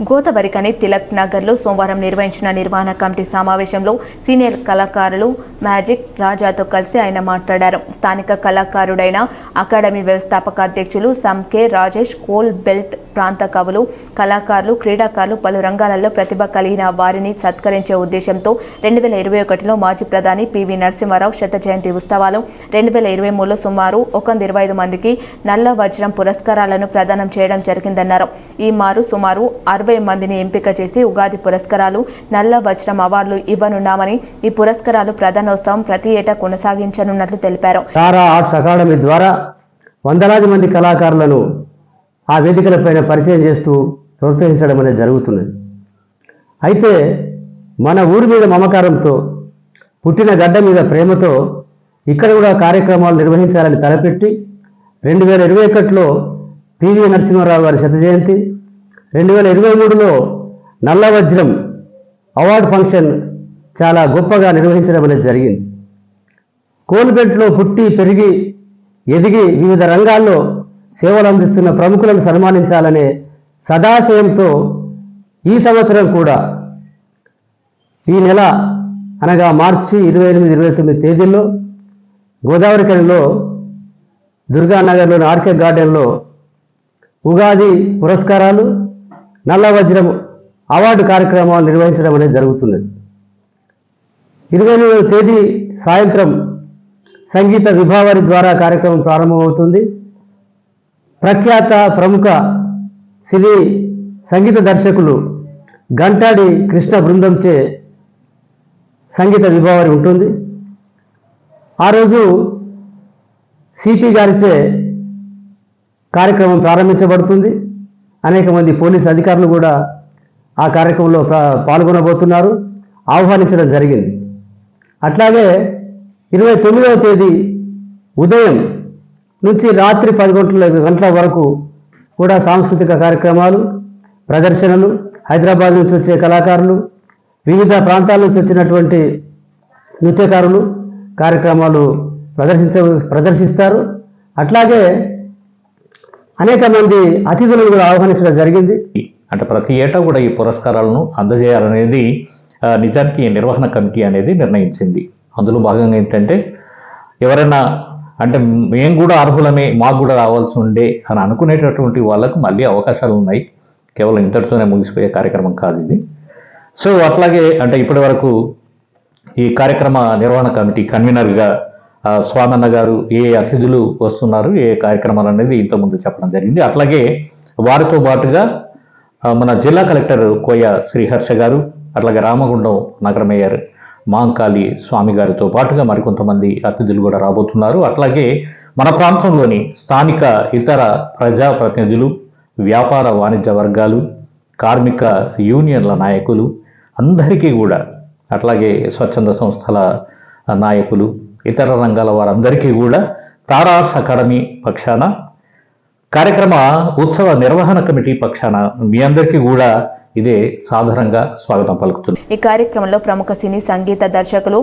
గోదావరికని తిలక్ నగర్లో సోమవారం నిర్వహించిన నిర్వహణ కమిటీ సమావేశంలో సీనియర్ కళాకారులు మ్యాజిక్ రాజాతో కలిసి ఆయన మాట్లాడారు. స్థానిక కళాకారుడైన అకాడమీ వ్యవస్థాపక అధ్యక్షులు సంకే రాజేష్, కోల్ బెల్ట్ ప్రాంత కవులు, కళాకారులు, క్రీడాకారులు, పలు రంగాలలో ప్రతిభ కలిగిన వారిని సత్కరించే ఉద్దేశంతో 2021లో మాజీ ప్రధాని పివి నరసింహారావు శత జయంతి ఉత్సవాలు, 2023లో సుమారు 125 మందికి నల్ల వజ్రం పురస్కారాలను ప్రదానం చేయడం జరిగిందన్నారు. ఈ మారు సుమారు 60 మందిని ఎంపిక చేసి ఉగాది పురస్కారాలు, నల్ల వజ్రం అవార్డులు ఇవ్వనున్నామని, ఈ పురస్కారాలు ప్రధానోత్సవం ప్రతి ఏటా కొనసాగించనున్నట్లు తెలిపారు.
తారా ఆర్ట్స్ అకాడమీ ద్వారా వందలాది మంది కళాకారులను ఆ వేదికలపైన పరిచయం చేస్తూ ప్రోత్సహించడం అనేది జరుగుతున్నది. అయితే మన ఊరి మీద మమకారంతో, పుట్టిన గడ్డ మీద ప్రేమతో ఇక్కడ కూడా కార్యక్రమాలు నిర్వహించాలని తలపెట్టి 2021లో పివి నరసింహారావు గారి శత జయంతి, 2023లో నల్ల వజ్రం అవార్డు ఫంక్షన్ చాలా గొప్పగా నిర్వహించడం అనేది జరిగింది. కోల్బెల్ట్లో పుట్టి పెరిగి ఎదిగి వివిధ రంగాల్లో సేవలు అందిస్తున్న ప్రముఖులను సన్మానించాలనే సదాశయంతో ఈ సంవత్సరం కూడా ఈ నెల అనగా మార్చి 28-29 తేదీల్లో గోదావరికనిలో దుర్గానగర్లోని ఆర్కే గార్డెన్లో ఉగాది పురస్కారాలు, నల్ల వజ్రం అవార్డు కార్యక్రమాలు నిర్వహించడం అనేది జరుగుతున్నది. 28వ తేదీ సాయంత్రం సంగీత విభావరి ద్వారా కార్యక్రమం ప్రారంభమవుతుంది. ప్రఖ్యాత ప్రముఖ సినీ సంగీత దర్శకులు గంటాడి కృష్ణ బృందంచే సంగీత విభావరి ఉంటుంది. ఆ రోజు సిపి గారిచే కార్యక్రమం ప్రారంభించబడుతుంది. అనేక మంది పోలీసు అధికారులు కూడా ఆ కార్యక్రమంలో పాల్గొనబోతున్నారు, ఆహ్వానించడం జరిగింది. అట్లాగే 29వ తేదీ ఉదయం నుంచి రాత్రి 10 గంటల వరకు కూడా సాంస్కృతిక కార్యక్రమాలు, ప్రదర్శనలు, హైదరాబాద్ నుంచి వచ్చే కళాకారులు, వివిధ ప్రాంతాల నుంచి వచ్చినటువంటి నృత్యకారులు కార్యక్రమాలు ప్రదర్శిస్తారు. అట్లాగే అనేక మంది అతిథులను కూడా ఆహ్వానించడం జరిగింది.
అంటే ప్రతి ఏటా కూడా ఈ పురస్కారాలను అందజేయాలనేది నిజానికి నిర్వహణ కమిటీ అనేది నిర్ణయించింది. అందులో భాగంగా ఏంటంటే ఎవరైనా అంటే మేము కూడా అర్హులమే, మాకు కూడా రావాల్సి ఉండే అని అనుకునేటటువంటి వాళ్ళకు మళ్ళీ అవకాశాలు ఉన్నాయి. కేవలం ఇంతటితోనే ముగిసిపోయే కార్యక్రమం కాదు ఇది. సో అట్లాగే అంటే ఇప్పటి వరకు ఈ కార్యక్రమ నిర్వహణ కమిటీ కన్వీనర్గా స్వామన్న గారు ఏ అతిథులు వస్తున్నారు, ఏ కార్యక్రమాలు అనేది ఇంతకుముందు చెప్పడం జరిగింది. అట్లాగే వారితో పాటుగా మన జిల్లా కలెక్టర్ కోయ శ్రీహర్ష గారు, అట్లాగే రామగుండం నగర మేయర్ మాంకాళి స్వామి గారితో పాటుగా మరికొంతమంది అతిథులు కూడా రాబోతున్నారు. అట్లాగే మన ప్రాంతంలోని స్థానిక ఇతర ప్రజాప్రతినిధులు, వ్యాపార వాణిజ్య వర్గాలు, కార్మిక యూనియన్ల నాయకులు అందరికీ కూడా, అట్లాగే స్వచ్ఛంద సంస్థల నాయకులు, ఇతర రంగాల వారందరికీ కూడా తారా ఆర్ట్స్ అకాడమీ పక్షాన, కార్యక్రమ ఉత్సవ నిర్వహణ కమిటీ పక్షాన మీ అందరికీ కూడా ఇదే సాధారణంగా స్వాగతం పలుకుతుంది.
ఈ కార్యక్రమంలో ప్రముఖ సినీ సంగీత దర్శకులు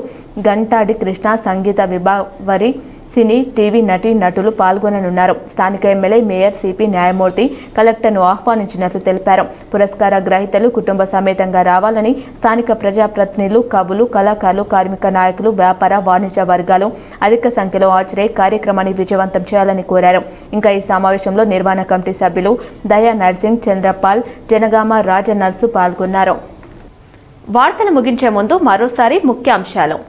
గంటాడి కృష్ణ, సంగీత విభావరి, సినీ టీవీ నటీ నటులు పాల్గొననున్నారు. స్థానిక ఎమ్మెల్యే, మేయర్, సిపి, న్యాయమూర్తి, కలెక్టర్ను ఆహ్వానించినట్లు తెలిపారు. పురస్కార గ్రహీతలు కుటుంబ సమేతంగా రావాలని స్థానిక ప్రజాప్రతినిధులు, కవులు, కళాకారులు, కార్మిక నాయకులు, వ్యాపార వాణిజ్య వర్గాలు అధిక సంఖ్యలో హాజరై కార్యక్రమాన్ని విజయవంతం చేయాలని కోరారు. ఇంకా ఈ సమావేశంలో నిర్వహణ కమిటీ సభ్యులు దయా నర్సింగ్, చంద్రపాల్, జనగామ రాజనర్సు పాల్గొన్నారు. వార్తలు ముగించే ముందు మరోసారి ముఖ్యాంశాలు.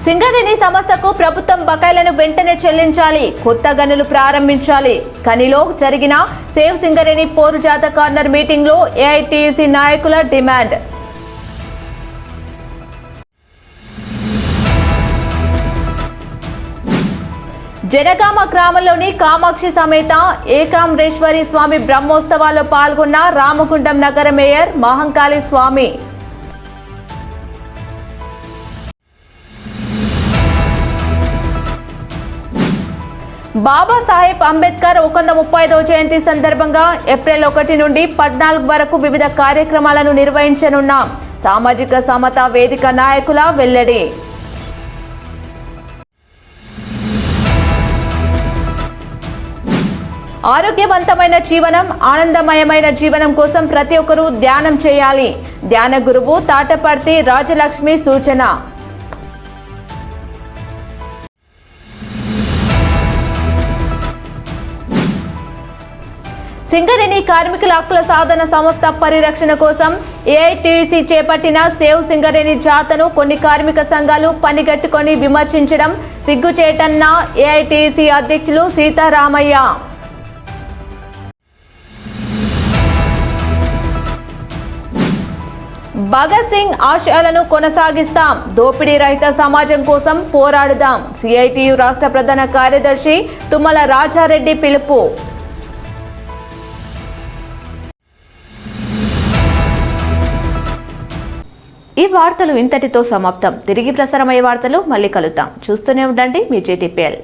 సింగరేణి సంస్థకు ప్రభుత్వం బకాయిలను వెంటనే చెల్లించాలి, కొత్త గనులు ప్రారంభించాలి. కనిలో జరిగిన సేవ్ సింగరేణి పోరుజాత కార్నర్ మీటింగ్ లో ఏఐటీయూసీ నాయకుల డిమాండ్. జనగామ గ్రామంలోని కామాక్షి సమేత ఏకాంబరేశ్వరి స్వామి బ్రహ్మోత్సవాల్లో పాల్గొన్న రామగుండం నగర మేయర్ మహంకాళి స్వామి. బాబాసాహెబ్ అంబేద్కర్ 135వ జయంతి సందర్భంగా ఏప్రిల్ 1 నుండి 14 వరకు వివిధ కార్యక్రమాలను నిర్వహించనున్నాం. సామాజిక సమతా వేదిక నాయకుల వెల్లడి. ఆరోగ్యవంతమైన జీవనం, ఆనందమయమైన జీవనం కోసం ప్రతి ఒక్కరూ ధ్యానం చేయాలి. ధ్యాన గురువు తాటపర్తి రాజలక్ష్మి సూచన. సింగరేణి కార్మికుల హక్కుల సాధన సంస్థ పరిరక్షణ కోసం ఏఐటీయూసీ చేపట్టిన సేవ్ సింగరేణి జాతను కొన్ని కార్మిక సంఘాలు పనిగట్టుకొని విమర్శించడం సిగ్గుచేటన్న ఏఐటీయూసీ అధ్యక్షులు సీతారామయ్య. భగత్ సింగ్ ఆశయాలను కొనసాగిస్తాం, దోపిడీ రహిత సమాజం కోసం పోరాడుదాం. సిఐటియు రాష్ట్ర ప్రధాన కార్యదర్శి తుమ్మల రాజారెడ్డి పిలుపు. ఈ వార్తలు ఇంతటితో సమాప్తం. తిరిగి ప్రసారమయ్యే వార్తలు మళ్ళీ కలుద్దాం. చూస్తూనే ఉండండి మీ JTPL.